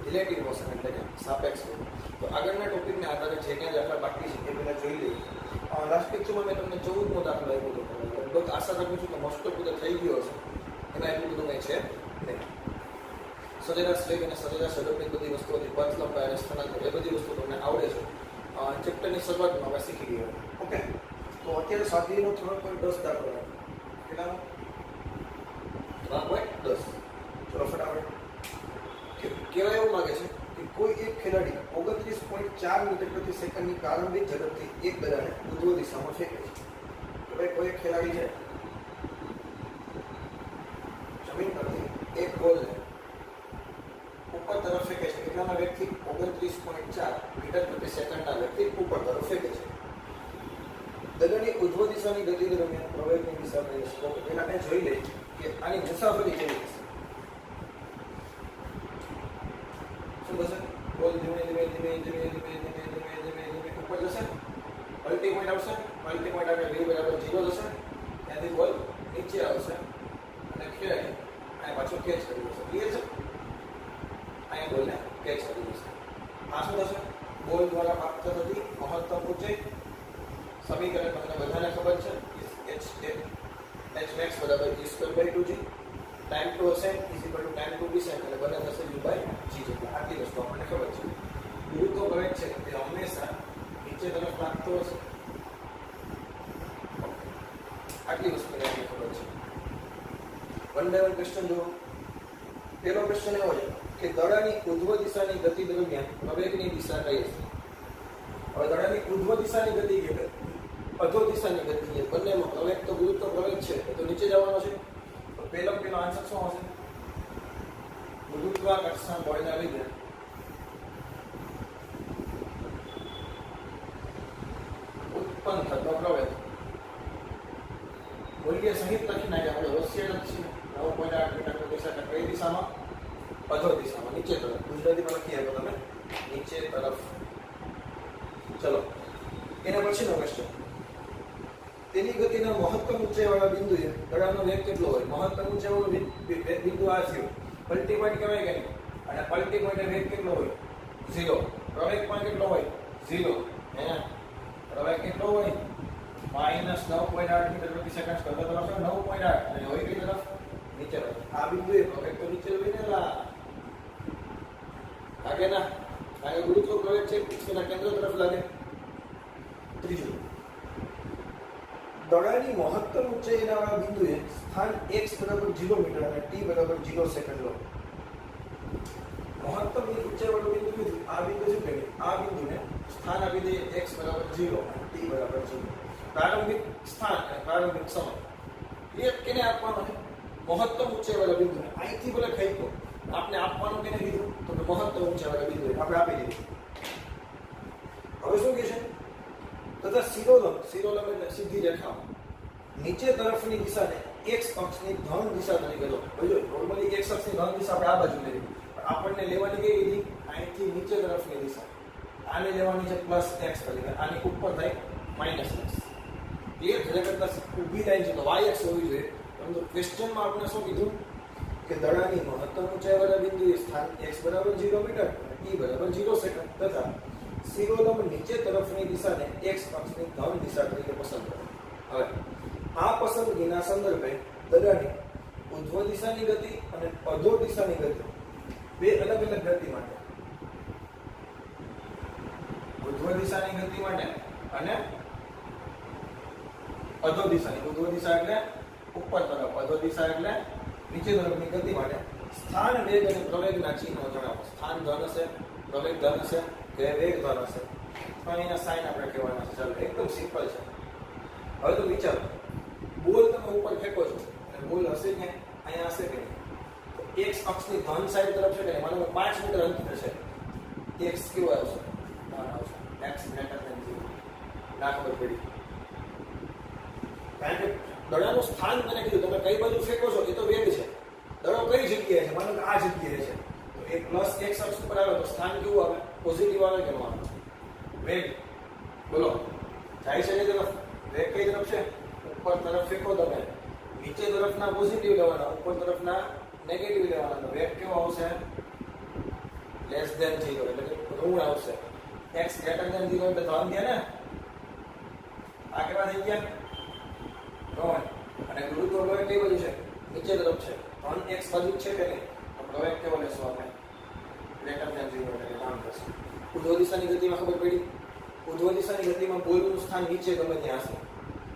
Relative motion એટલે કે સાપેક્ષ વેગ. તો આગળના ટોપિકને આધારે જે ક્યાં દાખલા બાકી છે એ પહેલાં જોઈ લઈએ. લાસ્ટ લેક્ચરમાં મેં તમને 14મો દાખલો આપ્યો હતો. લગભગ આશા રાખું છું કે મોસ્ટ ઓફ બધો થઈ ગયો હશે. એમાં એટલું બધું કંઈ છે નહીં. સરેરાશ વેગ અને સરેરાશ ઝડપની બધી વસ્તુઓથી પથ લંબાઈ અને સ્થાનાંતર એ બધી વસ્તુ તમને આવડે છે. ચેપ્ટરની શરૂઆતમાં આપણે શીખી ગયા. ઓકે, તો અત્યારે સ્વાધ્યાયનો 3.10 દાખલો કેટલાનો? 3.10. ચલો ફટાફટ. કહેવાય એવું લાગે છે કે કોઈ એક ખેલાડી 29.4 મીટર પ્રતિ સેકન્ડની પ્રારંભિક ઝડપથી એક દડાને ઉર્ધ્વ દિશામાં ફેંકે છે. તો ભાઈ કોઈ એક ખેલાડી છે જમીન પરથી એક બોલને ઉપર તરફ ફેંકે છે. કેટલાના વેગથી? 29.4 મીટર પ્રતિ સેકન્ડના વેગથી ઉપર તરફ ફેંકે છે. દડાની ઉર્ધ્વ દિશાની ગતિ દરમિયાન પ્રવેગની દિશા કઈ છે? તો પહેલા આપણે જોઈ લઈએ કે આની મુસાફરી કેવી હશે. શું થશે? બોલ ધીમે ધીમે ધીમે ધીમે ધીમે ધીમે ધીમે ધીમે ધીમે ઉપર જશે. અલ્ટી પોઈન્ટ આવશે. અલ્ટી પોઈન્ટ આવે v બરાબર 0 જશે. ત્યાંથી બોલ નીચે આવશે અને ખેલાડી અહીંયા પાછો કેચ કરી દેશે. ક્લિયર છે? અહીંયા બોલને કેચ કરી દેશે. આ શું થશે? બોલ દ્વારા પ્રાપ્ત થતી મહત્તમ ઊંચાઈ સમીકરણ તમને બધાને ખબર છે. h max બરાબર e²/2g time to ascent time to descent એટલે બને થશે u/g જેટલા. આટલી વસ્તુ આપણને ખબર છે. ગુરુત્વ પ્રવેગ છે તે હંમેશા નીચે તરફ લાગતો હશે. આટલી વસ્તુને આપણને ખબર છે. વન બાય વન ક્વેશ્ચન જુઓ. પહેલો ક્વેશ્ચન એવો છે કે દડાની ઉર્ધ્વ દિશાની ગતિ દરમિયાન પ્રવેગની દિશા કઈ હશે? હવે દડાની ઉર્ધ્વ દિશાની ગતિ કે અધો દિશાની ગતિ છે, બંનેમાં પ્રવેગ તો ગુરુત્વ પ્રવેગ છે એ તો નીચે જવાનો છે. તો પહેલો આન્સર શું હશે? ગુરુત્વાકર્ષણ બળના લીધે ઉત્પન્ન થતો પ્રવેગ મૂલ્ય સહિત લખી નાખે. આપણે હોશિયાર જ છીએ. 9.8 મીટર પ્રતિ સેકન્ડ કઈ દિશામાં? અધો દિશામાં, નીચે તરફ. ગુજરાતીમાં લખી આપો તમે નીચે તરફ. ચલો એના પછીનો ક્વેશ્ચન. તેની ગતિના મહત્તમ ઊંચાઈવાળા બિંદુએ દડાનો વેગ કેટલો હોય? મહત્તમ ઊંચાઈવાળો બિંદુ આ થયો. પલટી પોઈન્ટ કહેવાય કે નહીં? અને પલટી પોઈન્ટે વેગ કેટલો હોય? 0. પ્રવેગ પણ કેટલો હોય? 0. પ્રવેગ કેટલો હોય? -9.8 મીટર પ્રતિ સેકન્ડ. કરતો તરફ 9.8 અને હોય કઈ તરફ? નીચે તરફ. આ બિંદુએ પ્રવેગ તો નીચે હોય ને લાગે ના? કારણ કે ગુરુત્વ પ્રવેગ છે તેના કેન્દ્ર તરફ લાગે. ત્રીજું, દડાની મહત્તમ ઊંચાઈના બિંદુએ સ્થાન x બરાબર 0 મીટર અને t બરાબર 0 સેકન્ડ લો. મહત્તમ ઊંચાઈવાળું બિંદુ કીધું. આ બિંદુ શું કહેવાય? આ બિંદુને સ્થાન આપી દઈએ x બરાબર 0 અને t બરાબર 0. પ્રારંભિક સ્થાન અને પ્રારંભિક સમય એ કેને આપવાનો છે? મહત્તમ ઊંચાઈવાળા બિંદુને. અહીંથી ભલે ખેંચો આપણે આપવાનું કેને કીધું? તો કે મહત્તમ ઊંચાઈવાળા બિંદુએ આપણે આપી દીધું. હવે શું કહે છે? તથા શિરોલંબ એટલે સીધી રેખા નીચે તરફની દિશાને x અક્ષની ધન દિશા તરીકે લો. જો નોર્મલી x અક્ષની ધન દિશા આપણે આ બાજુ લેવી, પણ આપણને લેવાની કઈ રીત? અહીંથી નીચે તરફની દિશા. આને લેવાની છે +x તરીકે, આની ઉપર થાય -x. એ ખરેખર ઊભી લાઈન છે તો y અક્ષ હોવી જોઈએ. પરંતુ ક્વેશ્ચનમાં આપણે શું કીધું કે દડાની મહત્તમ ઊંચાઈવાળા બિંદુએ સ્થાન x બરાબર 0 મીટર અને t બરાબર 0 સેકન્ડ તથા શિરોલંબ નીચે તરફની દિશાને x અક્ષની ધન દિશા તરીકે પસંદ કરો. હવે આ પસંદગીના સંદર્ભે દડાની ઉર્ધ્વ દિશાની ગતિ અને અધો દિશાની ગતિ બે અલગ અલગ ગતિ માટે, ઉર્ધ્વ દિશાની ગતિ માટે અને અધો દિશાની, ઉર્ધ્વ દિશા એટલે ઉપર તરફ, અધો દિશા એટલે નીચે તરફની ગતિ માટે સ્થાન વેગ અને પ્રવેગના ચિહ્નો જણાવો. સ્થાન ધન હશે, પ્રવેગ ધન હશે કે વેગ ધન હશે. પણ એના સાઇન આપણે કહેવાના છે. ચાલો એકદમ સિમ્પલ છે. હવે તો વિચારો, બોલ તમે ઉપર ફેંકો છો અને બોલ હશે કે અહીંયા હશે કે નહીં? તો x અક્ષની ધન સાઈડ તરફ છે કે નહીં? માનો 5 મીટર અંતર છે. x કેવો આવશે? આવશે x ગ્રેટર ધેન 0. ના ખબર પડી. કારણ કે દડાનું સ્થાન મને કીધું, તમે કઈ બાજુ ફેંકો છો એ તો વેગ છે. દડો કઈ જગ્યાએ છે? માનો કે આ જગ્યાએ છે. તો એ +x અક્ષ ઉપર આવે તો સ્થાન કેવું આવે? પોઝિટિવ આવે કે ન આવે? વેગ બોલો જાય છે કઈ તરફ? વેગ કઈ તરફ છે? ઉપર તરફ ફેંકો તમે. નીચે તરફના પોઝિટિવ લેવાના, ઉપર તરફના નેગેટિવ લેવાના. વેગ કેવો આવશે? લેસ ધેન 0 એટલે કે ઋણ આવશે. x ગ્રેટર ધેન 0 એટલે ધન થયા ને. આ કેવા થઈ ગયા? ઋણ. અને ગુરુત્વ પ્રવેગ કઈ બાજુ છે? નીચે તરફ છે. ધન x બાજુ છે કે નહીં? તો પ્રવેગ કેવો લેશું આપણે? ગ્રેટર ધેન 0 એટલે કામ થશે. ઉર્ધ્વ દિશાની ગતિમાં ખબર પડી? ઉર્ધ્વ દિશાની ગતિમાં બોલનું સ્થાન નીચે ગમે ત્યાં હશે.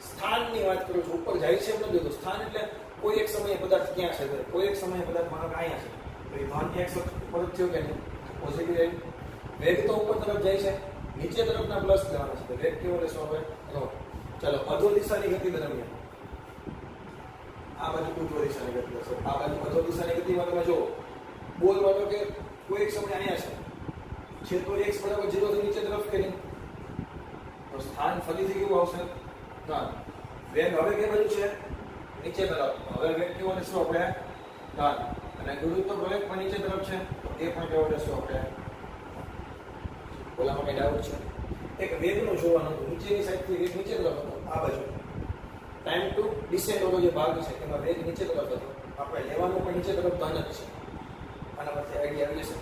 સ્થાનની વાત કરું છું, ઉપર જાય છે એમ નથી. સ્થાન એટલે કોઈ એક સમયે પદાર્થ ક્યાં છે, કોઈ એક સમયે પદાર્થ માનો અહીંયા છે, તો એ ધન x ઉપર થયો કે નહીં? Positive range. વેગ તો ઉપર તરફ જાય છે, નીચે તરફના પ્લસ લેવાના છે. તો વેગ કેવો લેશો આપણે? ચાલો, અધો દિશાની ગતિ દરમિયાન આ બાજુ ઉર્ધ્વ દિશાની ગતિ હશે, આ બાજુ અધો દિશાની ગતિમાં તમે જુઓ, બોલ વાળો કે કોઈ એક સમયે અહીંયા છે તો x બરાબર 0 થી નીચે તરફ કે નહીં? તો સ્થાન ફરીથી કેવું આવશે? ધન. વેગ હવે કે બાજુ છે? નીચે તરફ. હવે વેગ કેવો લેશું આપણે? ધન. અને ગુરુત્વ પ્રવેગ પણ નીચે તરફ છે, તો એ પણ કેવો લેશું આપણે? બોલામાં કઈ ડાઉટ છે? એક વેગનું જોવાનું હતું, નીચેની સાઈડથી વેગ નીચે તરફ હતો, આ બાજુ ટાઈમ ટુ ડિસેન્ટ વાળો જે ભાગ છે એમાં વેગ નીચે તરફ હતો. આપણે લેવાનું પણ નીચે તરફ ધન જ છે. આના પરથી આઈડિયા આવી જશે.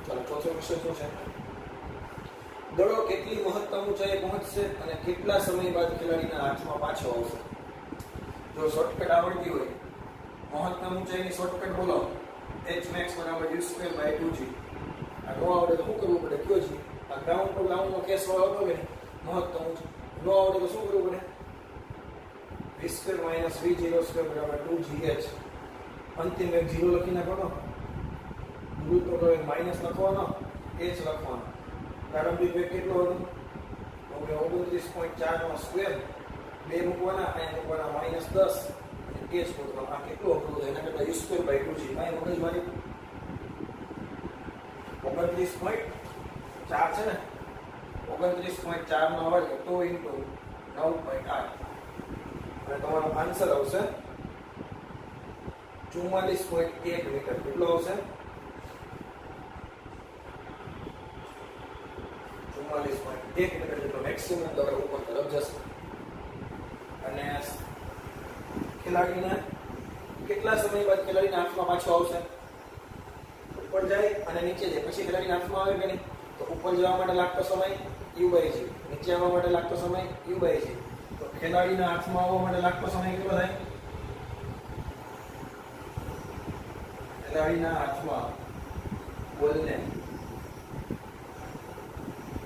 ચાલો, ચોથો ક્વેશ્ચન શું છે? દડો કેટલી મહત્તમ ઊંચાઈએ પહોંચશે અને કેટલા સમય બાદ ખેલાડીના હાથમાં પાછો આવશે? જો શોર્ટકટ આવડતી હોય, મહત્તમ ઊંચાઈની શોર્ટકટ બોલો, h max = u²/2g. આ નો આવડે તો શું કરવું પડે? કયો જી? આ ગ્રાઉન્ડ પર ગ્રાઉન્ડનો કેસ વાળો હતો કે મહત્તમ ઊંચાઈ નો આવડે તો શું કરવું પડે? v² - v02 2gh. અંતિમ વેગ 0 લખી નાખવાનો, ગુરુત્વ પ્રવેગ માઈનસ લખવાનો, h લખવાનો. પ્રારંભિક વેગ કેટલો હતો? તો કે 29.4 નો સ્ક્વેર, 2 મૂકવાના, અહીંયા મૂકવાના -10 અને h મૂકવાનો. આ કેટલું અઘરું છે? એના કરતા u²/2g. કાંઈ મગજ મારી 29.4 છે ને, 29.4 નો વર્ગ તો * 9.8 અને તમારો આન્સર આવશે 44.1 મીટર. કેટલો આવશે? 44.1 મીટર જેટલો મેક્સિમમ દળ ઉપર તરફ જશે. અને ખેલાડીને કેટલા સમય બાદ ખેલાડીના હાથમાં પાછો આવશે? ઉપર જાય અને નીચે જાય, પછી ખેલાડીના હાથમાં આવે કે નહીં? તો ઉપર જવા માટે લાગતો સમય u/g, નીચે આવવા માટે લાગતો સમય u/g. તો ખેલાડીના હાથમાં આવવા માટે લાગતો સમય કેટલો થાય? ખેલાડીના હાથમાં બોલને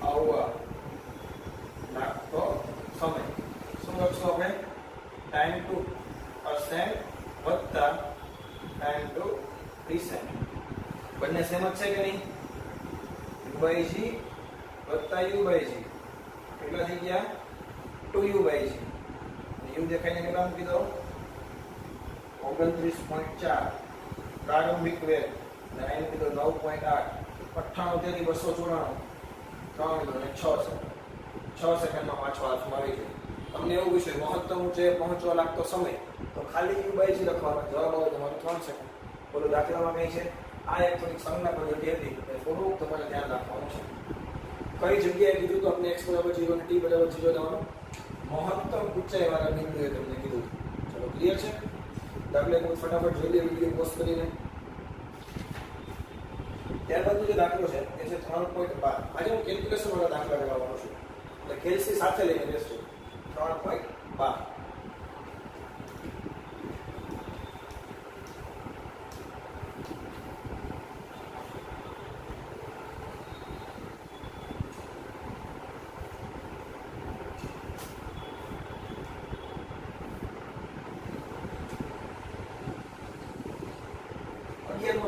આવવા લાગતો સમય શું લખશો આપણે? ટાઈમ ટુ અસેન્ટ વત્તા ટાઈમ ટુ ડિસેન્ટ. બંને સેમ જ છે કે નહીં? u/g વત્તા u/g કેટલા થઈ ગયા? 2u/g. u દેખાઈને કેટલા મૂકી દો? 29.4 પ્રારંભિક વેગ અને અહીં મૂકી દો 9.8. 98 થી 294 3 અને 6 સેકન્ડમાં પાછો હાથમાં આવી જાય. તમને એવું પૂછ્યું મહત્તમ ઊંચાઈએ પહોંચવા લાગતો સમય, તો ખાલી u/g લખવાનો. જવાબ આવે તમારો 3 સેકન્ડ. બોલો, દાખલામાં કઈ છે? આ એક થોડીક સંજ્ઞા પદ્ધતિ હતી, થોડુંક તમારે ધ્યાન રાખવાનું છે. કઈ જગ્યાએ કીધું તો આપણે x = 0 અને t = 0 લેવાનું? મહત્તમ ઊંચાઈ વાળા બિંદુએ તમને કીધું. ચલો, ક્લિયર છે? દાખલા કોઈ ફટાફટ જોઈ લે વિડીયો પોસ્ટ કરીને. ત્યારબાદ જે દાખલો છે એ છે 3.12. આજે હું કેલ્ક્યુલેશન વાળા દાખલા લગાવવાનો છું, એટલે કેલ્સી સાથે લઈને બેસજો. 3.12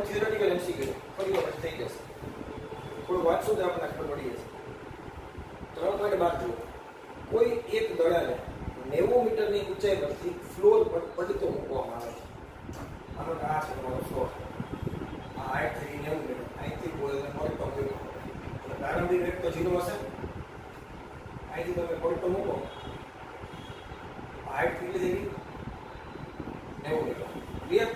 થિયોરેટિકલ એમસીક્યુ ફરી વખત થઈ જશે. થોડું વાંચશું તો આપણને ખબર પડી જશે. 3.12 જુઓ. કોઈ એક દડાને 90 મીટરની ઊંચાઈ પરથી ફ્લોર પર પડતો મૂકવામાં આવે છે. આનો આ છે તમારો ફ્લોર. આ હાઈટ થઈ 90 મીટર. અહીંથી બોલને પડતો મૂકો. એટલે પ્રારંભિક વેગ તો 0 હશે. અહીંથી તમે પડતો મૂકો. હાઈટ કેટલી થઈ ગઈ? 90 મીટર. ક્લિયર?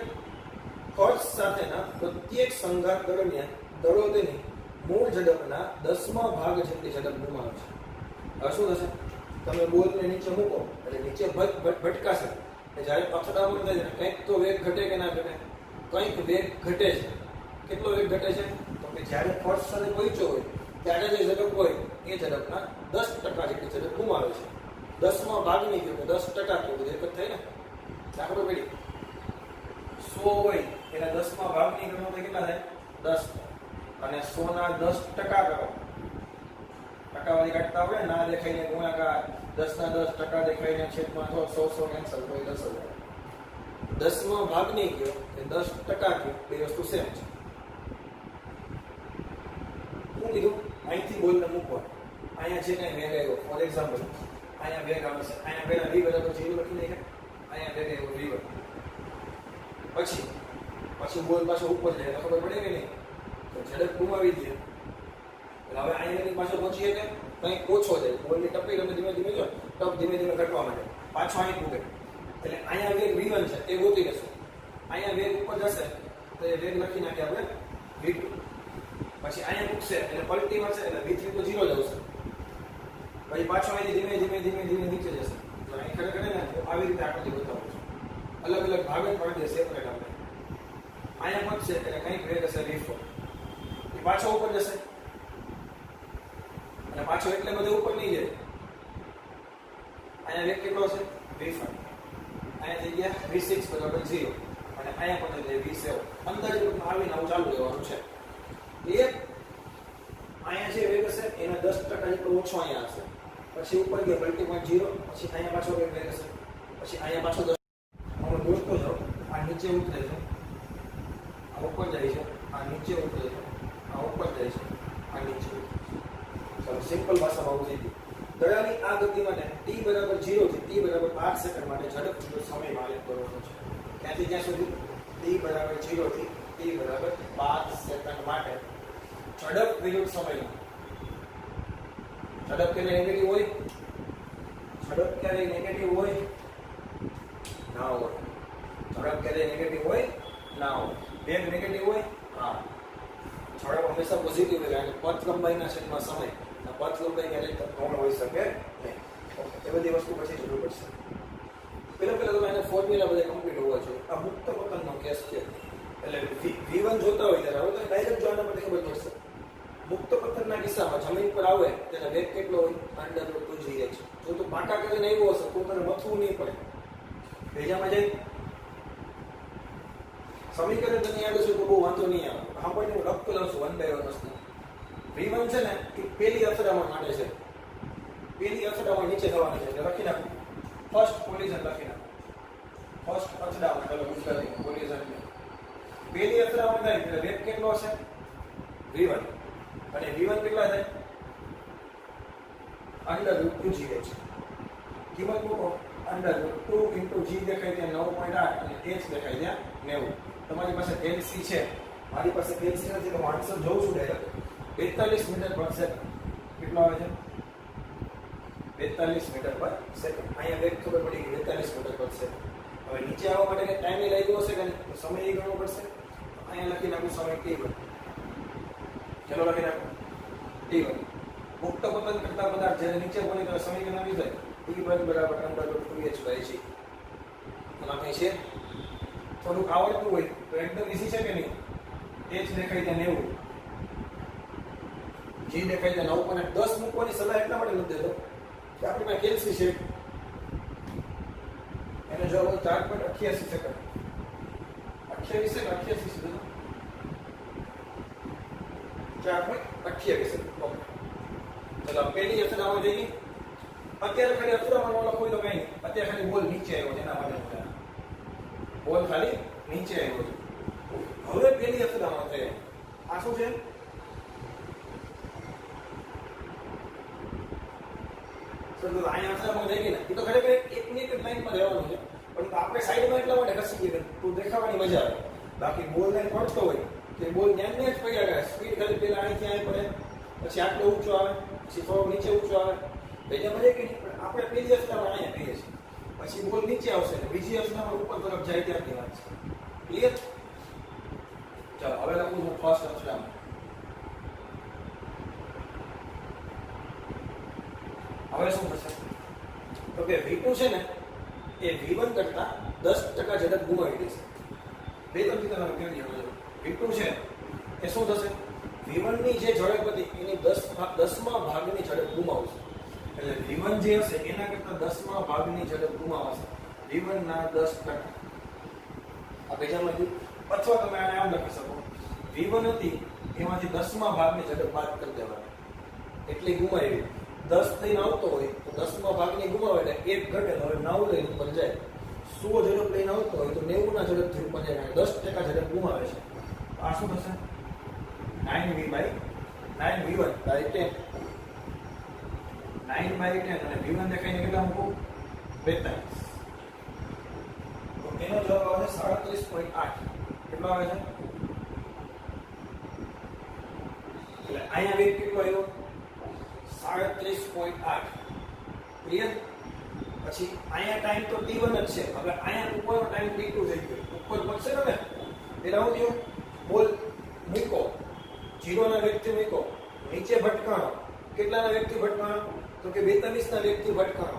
ખર્ચ સાથેના પ્રત્યેક સંઘાત દરમિયાન દળો તેની મૂળ ઝડપના 10મા ભાગ જેટલી ઝડપ ગુમાવે છે. હવે શું થશે? તમે બોલને નીચે મૂકો એટલે નીચે ભટકાશે. જ્યારે અથડામણ થાય છે કંઈક તો વેગ ઘટે કે ના ઘટે? કંઈક વેગ ઘટે છે. કેટલો વેગ ઘટે છે? તો કે જ્યારે ફર્સ્ટ સાથે પહોંચ્યો હોય ત્યારે જે ઝડપ હોય એ ઝડપના 10% જેટલી ઝડપ ગુમાવે છે. 10માં ભાગની ગયો તો 10% તો બધું એક જ થાય ને. દાખલો પડી 100 હોય એના 10માં ભાગની ગણો તો કેટલા થાય? 10. અને 100 ના 10% કરો. ટકાવારી કાઢતા હોય ના દેખાઈને ગુણાકાર 10 ના 10% દેખાઈને છેદમાં 100 કેન્સલ તો 10,000. 10માં ભાગની ગયો એ 10% ગયો બે વસ્તુ સેમ છે. શું કીધું? અહીંથી બોલને મૂકવા. અહીંયા જે કઈ વેગ આવ્યો ફોર એક્ઝામ્પલ અહીંયા વેગ આવશે. અહીંયા પહેલા v બરાબર 0 લખી દઈએ. અહીંયા વેગ આવ્યો v1. પછી બોલ પાછો ઉપર જાય તો ખબર પડે કે નહીં? તો ઝડપ ગુમાવી દે. એટલે હવે અહીંયાની પાછો પહોંચીએ કે કંઈક ઓછો જાય. બોલની ટપ્પી તમે ધીમે ધીમે જો ટપ ધીમે ધીમે ઘટવા માંડે. પાછો અહીં પૂગે. એટલે અહીંયા વેગ v1 છે એ ગોતી લેશું. અહીંયા વેગ ઉપર જશે તો એ વેગ લખી નાખીએ આપણે v2. પછી અહીંયા મૂકશે એટલે પલટી મળશે એટલે v3 તો 0 જ આવશે. પછી પાછો અહીંથી ધીમે નીચે જશે. તો અહીં ખરેખર ને આવી રીતે આકૃતિ બતાવું છું. અલગ અલગ ભાગ જ પાડી દે સેપરેટ આપણે. અહીંયા પહોંચશે એટલે કંઈક વેગ હશે v4. એ પાછો ઉપર જશે અને પાછો એટલે બધે ઉપર નહીં જાય. અહીંયા વેગ કેટલો છે? v5. અહીંયા થઈ ગયા v6 બરાબર 0 અને અહીંયા પણ થઈ v7. અંદાજે આવીને આવું ચાલુ રહેવાનું છે. ક્લિયર? અહીંયા જે વેગ હશે એના 10% જેટલો ઓછો અહીંયા હશે. પછી ઉપર ગયો મલ્ટી પોઈન્ટ 0. પછી અહીંયા પાછો વેગ હશે. પછી અહીંયા પાછો 10. હું દોરતો જાઉં. આ નીચે ઉતરે છે, આ ઉપર જાય છે, આ નીચે ઉતરે છે, આ ઉપર જાય છે, આ નીચે ઉતરે છે. ચાલો સિમ્પલ ભાષામાં આવું થઈ ગયું. દડાની આ ગતિ માટે t બરાબર 0 થી t બરાબર 5 સેકન્ડ માટે ઝડપ સમય માલિક કરવાનો છે. ક્યાંથી ક્યાં સુધી? t બરાબર 0 થી t બરાબર 5 સેકન્ડ માટે ઝડપ વિરુદ્ધ સમય. ઝડપ ક્યારે નેગેટિવ હોય? ઝડપ ક્યારે નેગેટિવ હોય? ના હોય. ઝડપ ક્યારે નેગેટિવ હોય? ના હોય. વેગ નેગેટિવ હોય? હા. ઝડપ હંમેશા પોઝિટિવ હોય કારણ કે પથ લંબાઈના છેદમાં સમય. પથ લંબાઈ ક્યારેય કોણ હોઈ શકે નહીં. એ બધી વસ્તુ પછી જરૂર પડશે. પહેલા તમે એને ફોર્મ્યુલા બધા કમ્પ્લીટ હોવા જોઈએ. આ મુક્ત પતનનો કેસ છે. એટલે v1 જોતા હોય ત્યારે હવે તો ડાયરેક્ટ જોવાના માટે ખબર પડશે. મુક્ત પતનના કિસ્સામાં જમીન પર આવે તેનો વેગ કેટલો હોય? √2gh. જો તું પાકા કરીને આવ્યો હશે તો તને મથવું નહીં પડે. ભેજામાં જાય સમીકરણ તને યાદ હશે તો બહુ વાંધો નહીં આવે. આપણને હું લખતો જાઉં છું 1 by 1 વસ્તુ. v1 છે ને એ પેલી અથડામણ માટે છે. પેલી અથડામણ નીચે થવાની છે એટલે લખી નાખું. ફર્સ્ટ કોલિઝન લખી નાખું. ફર્સ્ટ અથડામણ ચાલો ગુજરાતી કોલિઝન. પેલી અથડામણ થાય એટલે વેગ કેટલો હશે? v1. અને v1 કેટલા થાય? √2gh. કિંમત મૂકો. √2 * g દેખાય ત્યાં 9.8 અને h દેખાય ત્યાં 90. તમારી પાસે કેલ્સી છે, મારી પાસે કેલ્સી નથી તો હું આન્સર જોઉં છું ડાયરેક્ટ. 42 મીટર પર સેકન્ડ. કેટલો આવે છે? 42 મીટર પર સેકન્ડ. અહીંયા વેગ ખબર પડી ગઈ 42 મીટર પર સેકન્ડ. હવે નીચે આવવા માટે કે ટાઈમ લાગ્યો હશે કે નહીં? સમય એ ગણવો પડશે. અહીંયા લખી નાખું સમય t1. ચલો લખી નાખું t1. મુક્ત પતન કરતા પદાર્થ જ્યારે નીચે પહોંચે ત્યારે સમીકરણ આવી જાય t1 બરાબર √2h/g. એમાં કઈ છે? થોડુંક આવડતું હોય તો એકદમ ઈઝી છે કે નહીં? h દેખાય ત્યાં 90, g દેખાય ત્યાં 9.10 મૂકવાની સલાહ એટલા માટે નથી દેતો કે આપણી પાસે કેલ્સી છે. એને જવાબ 4.88 second. 28 second 88 second 4.28 second. Okay ચલો પેલી અથડામણ થઈ ગઈ. અત્યારે ખાલી અથડામણ વાળો કોઈ તો કઈ નહીં. અત્યારે ખાલી બોલ નીચે આવ્યો છે એના માટે બોલ ખાલી નીચે આવ્યો છે. હવે પેલી અથડામણ થઈ. આ શું છે? અહીંયા અથડામણ થઈ ગઈ ને એ તો ખરેખર એકની એક લાઈનમાં રહેવાનું છે પણ આપણે સાઈડમાં એટલા માટે ખસી ગઈ તો દેખાવાની મજા આવે. બાકી બોલ લાઈન પડતો હોય કે બોલ જ્ઞાન જ પડ્યા કરે. સ્પીડ ખાલી પેલા અહીંથી અહીં પડે, પછી આટલો ઊંચો આવે, પછી થોડો નીચે ઊંચો આવે. બીજા મજા કે નહીં પણ આપણે પેલી અથડામણ અહીંયા કહીએ છીએ. પછી બોલ નીચે આવશે ને બીજી અથડામણ ઉપર તરફ જાય ત્યારની વાત છે. ક્લિયર? ચાલો હવે લખું છું ફર્સ્ટ અથડામણ. હવે શું થશે? તો કે v2 છે ને એ v1 કરતા 10% ઝડપ ગુમાવી દેશે. બે ત્રણ રીતે તમે કેવી રીતે v2 છે એ શું થશે? v1 ની જે ઝડપ હતી એની 10મા ભાગની ઝડપ ગુમાવશે. એટલે v1 જે હશે એના કરતા 10મા ભાગની ઝડપ ગુમાવશે. v1 ના 10%. આ પેજામાં કીધું. અથવા તમે આને આમ લખી શકો, v1 હતી એમાંથી 10મા ભાગની ઝડપ બાદ કરી દેવાની, એટલી ગુમાવી. 10 થઈને આવતો હોય તો 10મા ભાગની ગુમાવે એટલે 1 ઘટે, હવે 9 લઈને ઉપર જાય. 100 ઝડપ લઈને આવતો હોય તો 90 ના ઝડપથી ઉપર જાય, 10% ઝડપ ગુમાવે છે. આ શું થશે? 9v/9v1 by 10. 9/10 અને v1 દેખાઈને કેટલા મૂકું? 42. તો એનો જવાબ આવે 37.8. કેટલો આવે છે? એટલે અહીંયા વેગ કેટલો આવ્યો? 37.8. ક્લિયર? પછી અહીંયા ટાઈમ તો t1 જ છે. હવે અહીંયા ઉપરનો ટાઈમ t2 થઈ ગયો. ઉપર વધશે ને, પેલા હું થયું બોલ મૂકો, 0 ના વેગથી મૂકો, નીચે ભટકાણો. કેટલાના વેગથી ભટકાણો? તો કે 42 ના વેગથી ભટકાણો.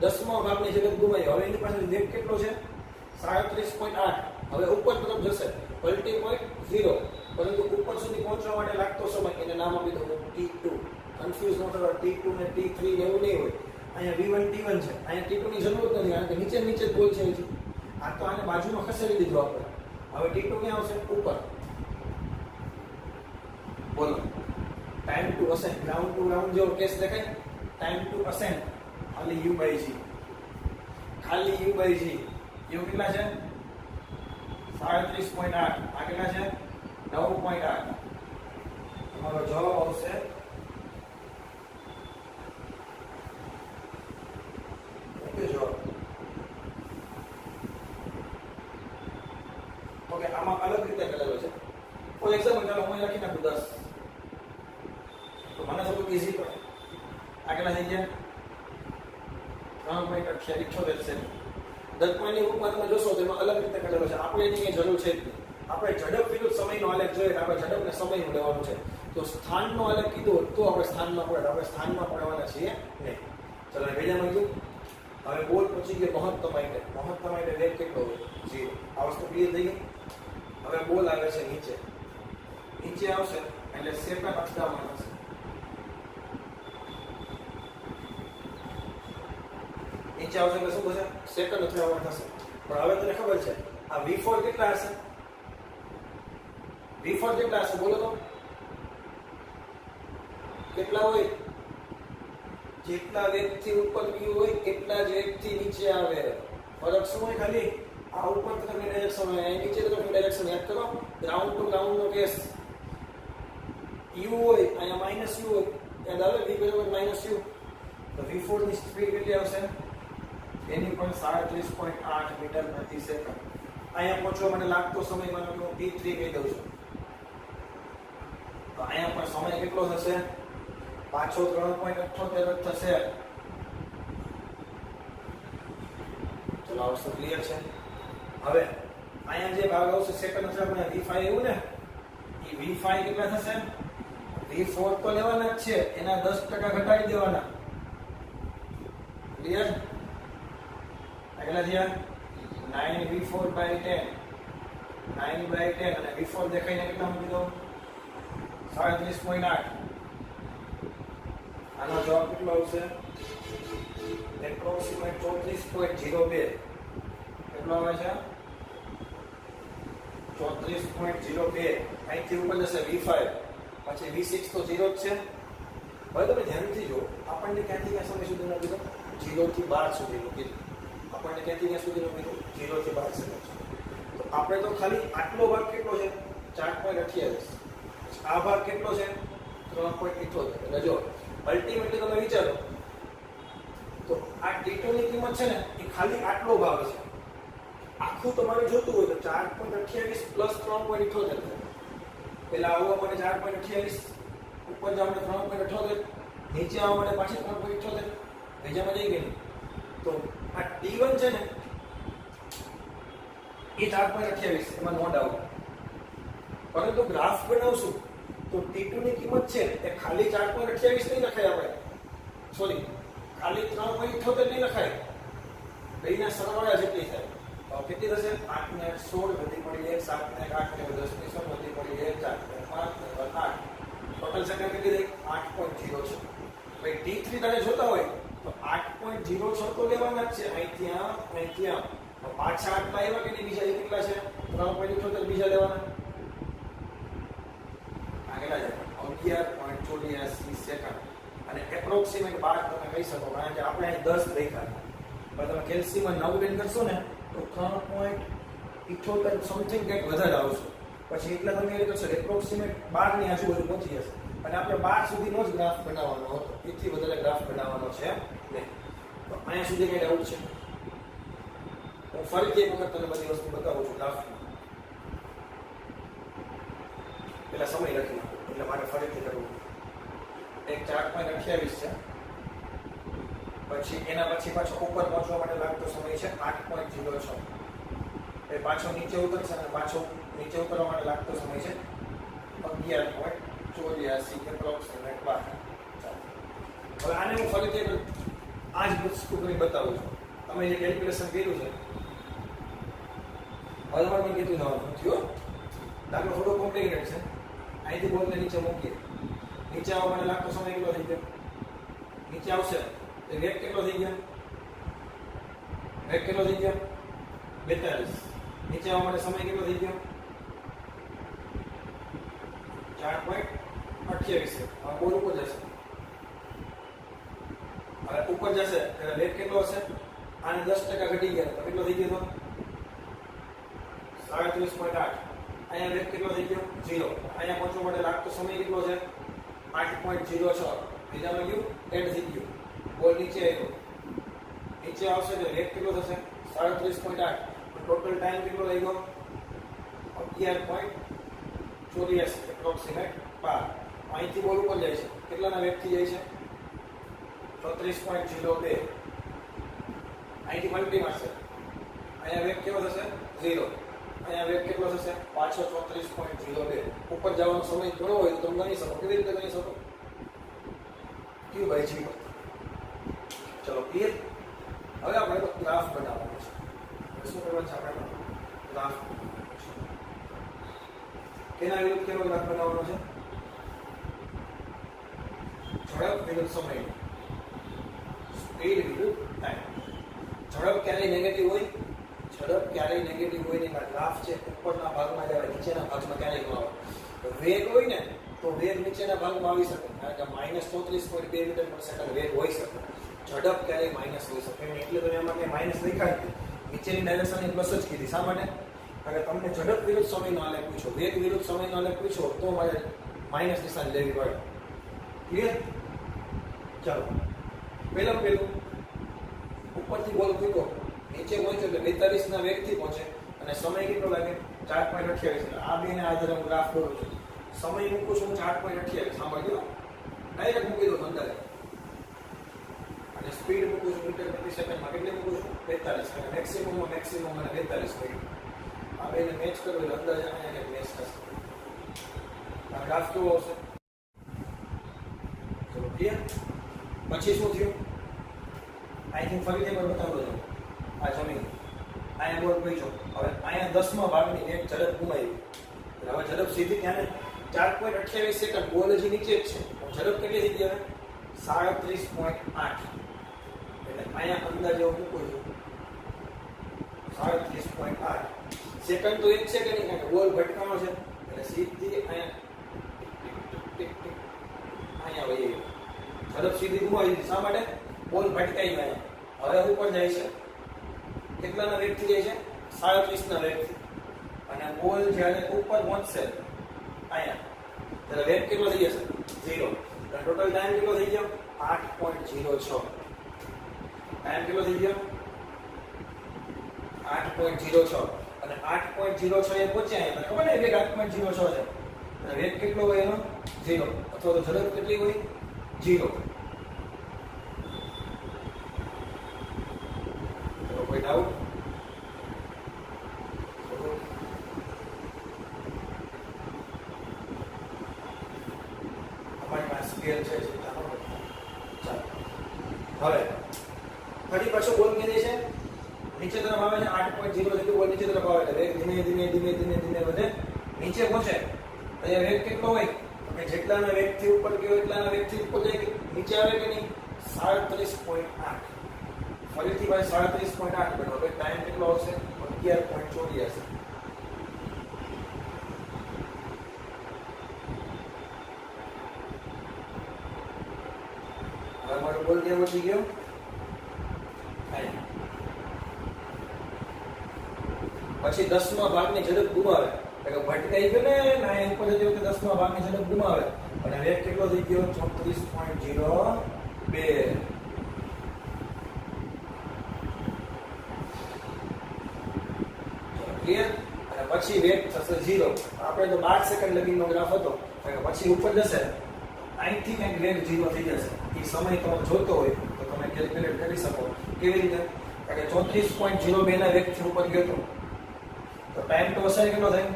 10મા ભાગની ઝડપ ગુમાવી. હવે એની પાસે વેગ કેટલો છે? 37.8. હવે ઉપર તરફ જશે, પલટી પોઈન્ટ 0. પરંતુ ઉપર સુધી પહોંચવા માટે લાગતો સમય એને નામ આપી દો t2. કન્ફ્યુઝ ન થવા, t2 ને t3 ને એવું નહીં હોય. અહીંયા v1 t1 છે, અહીંયા t2 ની જરૂર નથી, કારણ કે નીચે નીચે જ બોલ છે. આ તો આને બાજુમાં ખસેડી દીધું આપણે. હવે t2 ક્યાં આવશે? ઉપર. બોલો, time to ascent, ground to ground જેવો કેસ દેખાય. ટાઈમ ટુ અસેન્ટ ખાલી u/g, ખાલી u/g. u કેટલા છે? 37.8. આ કેટલા છે? 9.8. તમારો જવાબ આવશે ઓકે. આમાં અલગ રીતે કરેલો છે. ફોર એક્ઝામ્પલ ચાલો હું લખી નાખું 10, તો મને થોડું ઈઝી પડે. આ કેટલા થઈ ગયા? 3.78 છે. દર્પણની ઉપર તમે જોશો તો એમાં અલગ રીતે કરેલો છે. આપણે એની કઈ જરૂર છે જ નહીં. આપણે ઝડપ વિરુદ્ધ સમયનો આલેખ જોઈએ, આપણે ઝડપને સમયનું લેવાનું છે. તો સ્થાનનો આલેખ કીધો તો આપણે સ્થાનમાં પડે, આપણે સ્થાનમાં પડવાના છીએ નહીં. ચલો બીજામાં કીધું. હવે બોલ પહોંચી ગયો મહત્તમ આઈટે. મહત્તમ આઈટે વેગ કેટલો હોય? 0. આ વસ્તુ ક્લિયર થઈ ગઈ. હવે બોલ આવે છે નીચે, નીચે આવશે એટલે સેકન્ડ અથડામણ થશે. નીચે આવશે એટલે શું થશે? સેકન્ડ અથડામણ થશે. પણ હવે તને ખબર છે આ v4 કેટલા હશે? v4 કેટલા હશે બોલો તો? કેટલા હોય? જેટલા વેગથી ઉપર ગયું હોય એટલા જ વેગથી નીચે આવે. ફરક શું હોય? ખાલી આ ઉપર તરફની ડાયરેક્શન હોય, અહીં નીચે તરફની ડાયરેક્શન. યાદ કરો, ગ્રાઉન્ડ ટુ ગ્રાઉન્ડ નો કેસ. u હોય, અહીંયા માઇનસ u હોય, યાદ આવે? v બરાબર માઇનસ u. તો v4 ની સ્પીડ કેટલી આવશે? એની પણ 37.8 મીટર પ્રતિ સેકન્ડ. અહીંયા પહોંચવા માટે લાગતો સમય માનો કે હું t3 કહી દઉં છું. તો અહીંયા પણ સમય કેટલો થશે? પાછો 3.78 જ થશે. ચલો આ વસ્તુ ક્લિયર છે. હવે અહીંયા જે ભાગ આવશે સેકન્ડ છે આપણે v5 એવું ને, એ v5 કેટલા થશે? v4 તો લેવાના જ છે, એના 10% ઘટાડી દેવાના. ક્લિયર? કેટલા થયા? 9v4/10. 9/10 અને v4 દેખાઈને કેટલા મૂકી દો? 37.8. આનો જવાબ કેટલો આવશે? એપ્રોક્સિમેટ 34.02. કેટલો આવે છે? 34.02. અહીંથી ઉપર જશે v5, પછી v6 તો 0 જ છે. હવે તમે ધ્યાનથી જો, આપણને ક્યાંથી ક્યાં સમય સુધીનો કીધો? 0 થી 12 સુધીનું કીધું. આપણને ક્યાંથી ક્યાં સુધીનું કીધું? 0 થી 12 સેકન્ડ. તો આપણે તો ખાલી આટલો ભાગ કેટલો છે? 4.28. આ ભાગ કેટલો છે? 3.78. એટલે જો અલ્ટિમેટલી તમે વિચારો તો આ t2 ની કિંમત છે ને એ ખાલી આટલો ભાગ છે. આખું તમારે જોતું હોય તો 4.28 પ્લસ 3.78. પેલા આવવા માટે 4.28, ઉપર જવા માટે 3.78, નીચે આવવા માટે પાછી 3.78. બીજામાં જઈ ગઈ. તો આ t1 છે ને એ 4.28, એમાં નો ડાઉટ. પરંતુ ગ્રાફ બનાવશું તો t2 ની કિંમત છે એ ખાલી 4.28 નહીં લખાય. આપણે સોરી, ખાલી 3.78 નહીં લખાય. બેના સરવાળા જેટલી થાય. કેટલી થશે? 8 ને 16 વધી પડી 1, 7 ને 8 ને 10 ને 16 વધી પડી 1, 4 ને 5 ને 8. ટોટલ સેકન્ડ કેટલી થઈ 8.06. ભાઈ t3 તારે જોતા હોય તો 8.06 તો લેવાના જ છે. અહીંથી આમ તો પાછા આટલા આવ્યા કે નહીં, બીજા એ કેટલા છે 3.78 બીજા લેવાના. આ કેટલા છે 11.84 સેકન્ડ. અને એપ્રોક્સિમેટ બાદ તમે કહી શકો, કારણ કે આપણે અહીં 10 લખ્યા, પણ તમે કેલ્સીમાં 9 બેન કરશો ને તો 3.78 સમથિંગ કંઈક વધારે આવશે. પછી એટલા તમે એ કરશો એપ્રોક્સિમેટ 12 ની આજુબાજુ પહોંચી જશે. અને આપણે 12 સુધીનો જ ગ્રાફ બનાવવાનો હતો, એથી વધારે ગ્રાફ બનાવવાનો છે નહીં. તો અહીંયા સુધી કઈ ડાઉટ છે? હું ફરીથી એક વખત તમને બધી વસ્તુ બતાવું છું ગ્રાફમાં. પેલા સમય લખી નાખો એટલે મારે ફરીથી કરવું. એક 4.28 છે, પછી એના પછી પાછો ઉપર પહોંચવા માટે લાગતો સમય છે 8.06. એ પાછો નીચે ઉતરશે અને પાછો નીચે ઉતરવા માટે લાગતો સમય છે 11.84 એપ્રોક્સિમેટ 12. હવે આને હું ફરીથી આ જ વસ્તુ કરી બતાવું છું. તમે જે કેલ્ક્યુલેશન કર્યું છે હવે તમારે મને કીધું જવાનું થયો. દાખલો થોડો કોમ્પ્લિકેટેડ છે. અહીંથી બોલને નીચે મૂકીએ, નીચે આવવા માટે લાગતો સમય કેટલો થઈ ગયો? નીચે આવશે તો વેગ કેટલો થઈ ગયો? વેગ કેટલો થઈ ગયો? 42. નીચે આવવા માટે સમય કેટલો થઈ ગયો? 4.28. હવે બોલ ઉપર જશે. હવે ઉપર જશે એટલે વેગ કેટલો હશે? આને 10% ઘટી ગયા તો કેટલો થઈ ગયો? 37.8. અહીંયા વેગ કેટલો થઈ ગયો? 0. અહીંયા પહોંચવા માટે લાગતો સમય કેટલો છે? 8.06. બીજામાં ગયું એડ થઈ ગયું, બોલ નીચે આવ્યો, નીચે આવશે તો વેગ કેટલો થશે? 37.8. ટોટલ ટાઈમ કેટલો થઈ ગયો? 11.84 એપ્રોક્સિમેટ 12. અહીંથી બોલ ઉપર જાય છે, કેટલાના વેગથી જાય છે? 34.02. અહીંથી મલ્ટી મારશે, અહીંયા વેગ કેવો થશે? 0. અહીંયા વેગ કેટલો થશે? પાછો 34.02. ઉપર જવાનો સમય ઘણો હોય તો તમે ગણી શકો. કેવી રીતે ગણી શકો? ક્યુ બાય જી. ચલો ક્લિયર. હવે આપણે તો ગ્રાફ બનાવવાનો છે. શું કરવાનું છે આપણે? ગ્રાફ. કેના વિરુદ્ધ કેવો ગ્રાફ બનાવવાનો છે? ઝડપ વિરુદ્ધ સમય, સ્પીડ વિરુદ્ધ ટાઈમ. ઝડપ ક્યારેય નેગેટિવ હોય? ઝડપ ક્યારેય નેગેટિવ હોય નહીં. ગ્રાફ છે ઉપરના ભાગમાં જાય, નીચેના ભાગમાં ક્યારેય ન આવે. વેગ હોય ને તો વેગ નીચેના ભાગમાં આવી શકે, કારણ કે -34.2 મીટર પર સેકન્ડ વેગ હોઈ શકે. ઝડપ ક્યારેય માઇનસ હોઈ શકે નહીં. એટલે તો એમાં કંઈ માઇનસ લખાય નથી, નીચેની ડાયરેક્શનની પ્લસ જ કીધી. શા માટે? કારણ કે તમને ઝડપ વિરુદ્ધ સમયનો આલેખ પૂછો, વેગ વિરુદ્ધ સમયનો આલેખ પૂછો તો મારે માઇનસ નિશાન લેવી પડે. ક્લિયર? ચાલો પહેલું ઉપરથી બોલ ફૂંકો, નીચે પહોંચ્યો એટલે 42 ના વેગથી પહોંચે અને સમય કેટલો લાગે? 4.28. આ બેને આધારે હું ગ્રાફ દોરું છું. સમય મૂકું છું 4.28. સાંભળજો, ડાયરેક્ટ મૂકી દો અંદાજે. અને સ્પીડ મૂકું છું મીટર પ્રતિ સેકન્ડમાં. કેટલી મૂકું છું? 42. અને મેક્સિમમ અને 42 સ્પીડ. આ બેને મેચ કરો એટલે અંદાજે અહીંયા મેચ થશે. આ ગ્રાફ કેવો આવશે? ચલો ક્લિયર. પછી શું થયું? આઈ થિંક ફરીથી એકવાર બતાવો છો. આ જમીન અહીંયા બોલ પહોંચ્યો, હવે અહીંયા 10મા ભાગની એક ઝડપ ગુમાવી. હવે ઝડપ સીધી ત્યાં 4.28 સેકન્ડ. બોલ હજી નીચે જ છે, ઝડપ કેટલી થઈ ગઈ? હવે 37.8. એટલે અહીંયા અંદાજે હું મૂકું છું 37.8 સેકન્ડ. તો એક છે કે નહીં? કારણ કે બોલ ભટકાણો છે એટલે સીધી અહીંયા વહી ગઈ. ઝડપ સીધી ગુમાવી દીધી. શા માટે? બોલ ભટકાઈ ગયા. હવે ઉપર જાય છે, કેટલાના વેગથી જાય છે? 37 ના વેગથી. અને બોલ જ્યારે ઉપર પહોંચશે અહીંયા ત્યારે વેગ કેટલો થઈ જશે? 0. ટોટલ ટાઈમ કેટલો થઈ ગયો? 8.06. ટાઈમ કેટલો થઈ ગયો? 8.06. અને 8.06 એ પહોંચ્યા અહીંયા ખબર ને વેગ 8.06 છે. અને વેગ કેટલો હોય એનો? 0. અથવા તો ઝડપ કેટલી હોય? 0. કોઈ ડાઉટ? અમારી પાસે સ્કેલ છે. હવે ફરી પાછો બોલ કેવી છે? નીચે તરફ આવે છે. 8.0 જેટલું બોલ નીચે તરફ આવે છે. વેગ ધીમે ધીમે વધે, નીચે પહોંચે. અહીંયા વેગ કેટલો હોય? કે જેટલાના વેગથી ઉપર ગયો એટલાના વેગથી ઉપર જાય કે નીચે આવે કે નહીં? 37.8. ફરીથી ભાઈ 37.8 બનો. હવે ટાઈમ કેટલો આવશે? 11.84. અમારો બોલ કેવો થઈ ગયો? પછી 10મા ભાગની ઝડપ ગુમાવે, એટલે ભટકાઈ ગયો ને ના ઉપર જતી વખતે 10મા ભાગની ઝડપ ગુમાવે અને વેગ કેટલો થઈ ગયો? 34.02. ક્લિયર? અને પછી વેગ થશે 0. આપણે તો 12 સેકન્ડ લગીનો ગ્રાફ હતો, પછી ઉપર જશે અહીંથી કંઈક વેગ 0 થઈ જશે. એ સમય તમે જોતો હોય તો તમે કેલ્ક્યુલેટ કરી શકો. કેવી રીતે? કારણ કે 34.02 ના વેગથી ઉપર ગયો તો ટાઈમ તો અસર કેટલો થાય?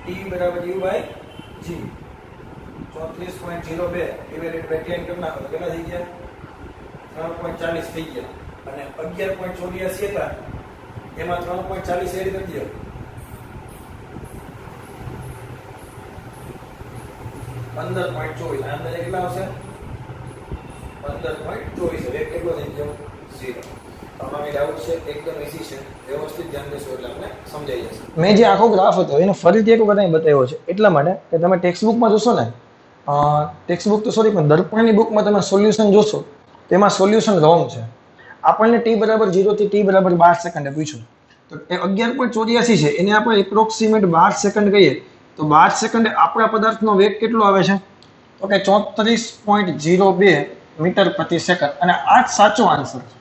t બરાબર u by g. 34.02 divided by 10 કેટલા નાખો? કેટલા થઈ ગયા? 3.40 થઈ ગયા. અને 11.84 હતા એમાં 3.40 એડ કરી દો. 15.24. અંદાજે કેટલા આવશે? 15.24. વેગ કેટલો થઈ ગયો? 0. તમારે ડાઉટ છે? એકદમ ઈઝી છે. વ્યવસ્થિત ધ્યાન દેશો એટલે આપણે સમજાઈ જશે. મેં જે આખો ગ્રાફ હતો એને ફરીથી એક વખત અહીં બતાવ્યો છે એટલા માટે કે તમે ટેક્સ્ટ બુકમાં જોશો ને, ટેક્સ્ટ બુક તો સોરી પણ દર્પણની બુકમાં તમે સોલ્યુશન જોશો તેમાં સોલ્યુશન રોંગ છે. આપણને t બરાબર 0 થી t બરાબર 12 સેકન્ડે પૂછ્યું તો એ 11.84 છે એને આપણે એપ્રોક્સિમેટ 12 સેકન્ડ કહીએ તો 12 સેકન્ડે આપણા પદાર્થનો વેગ કેટલો આવે છે? તો કે 34.02 મીટર પ્રતિ સેકન્ડ. અને આ જ સાચો આન્સર છે.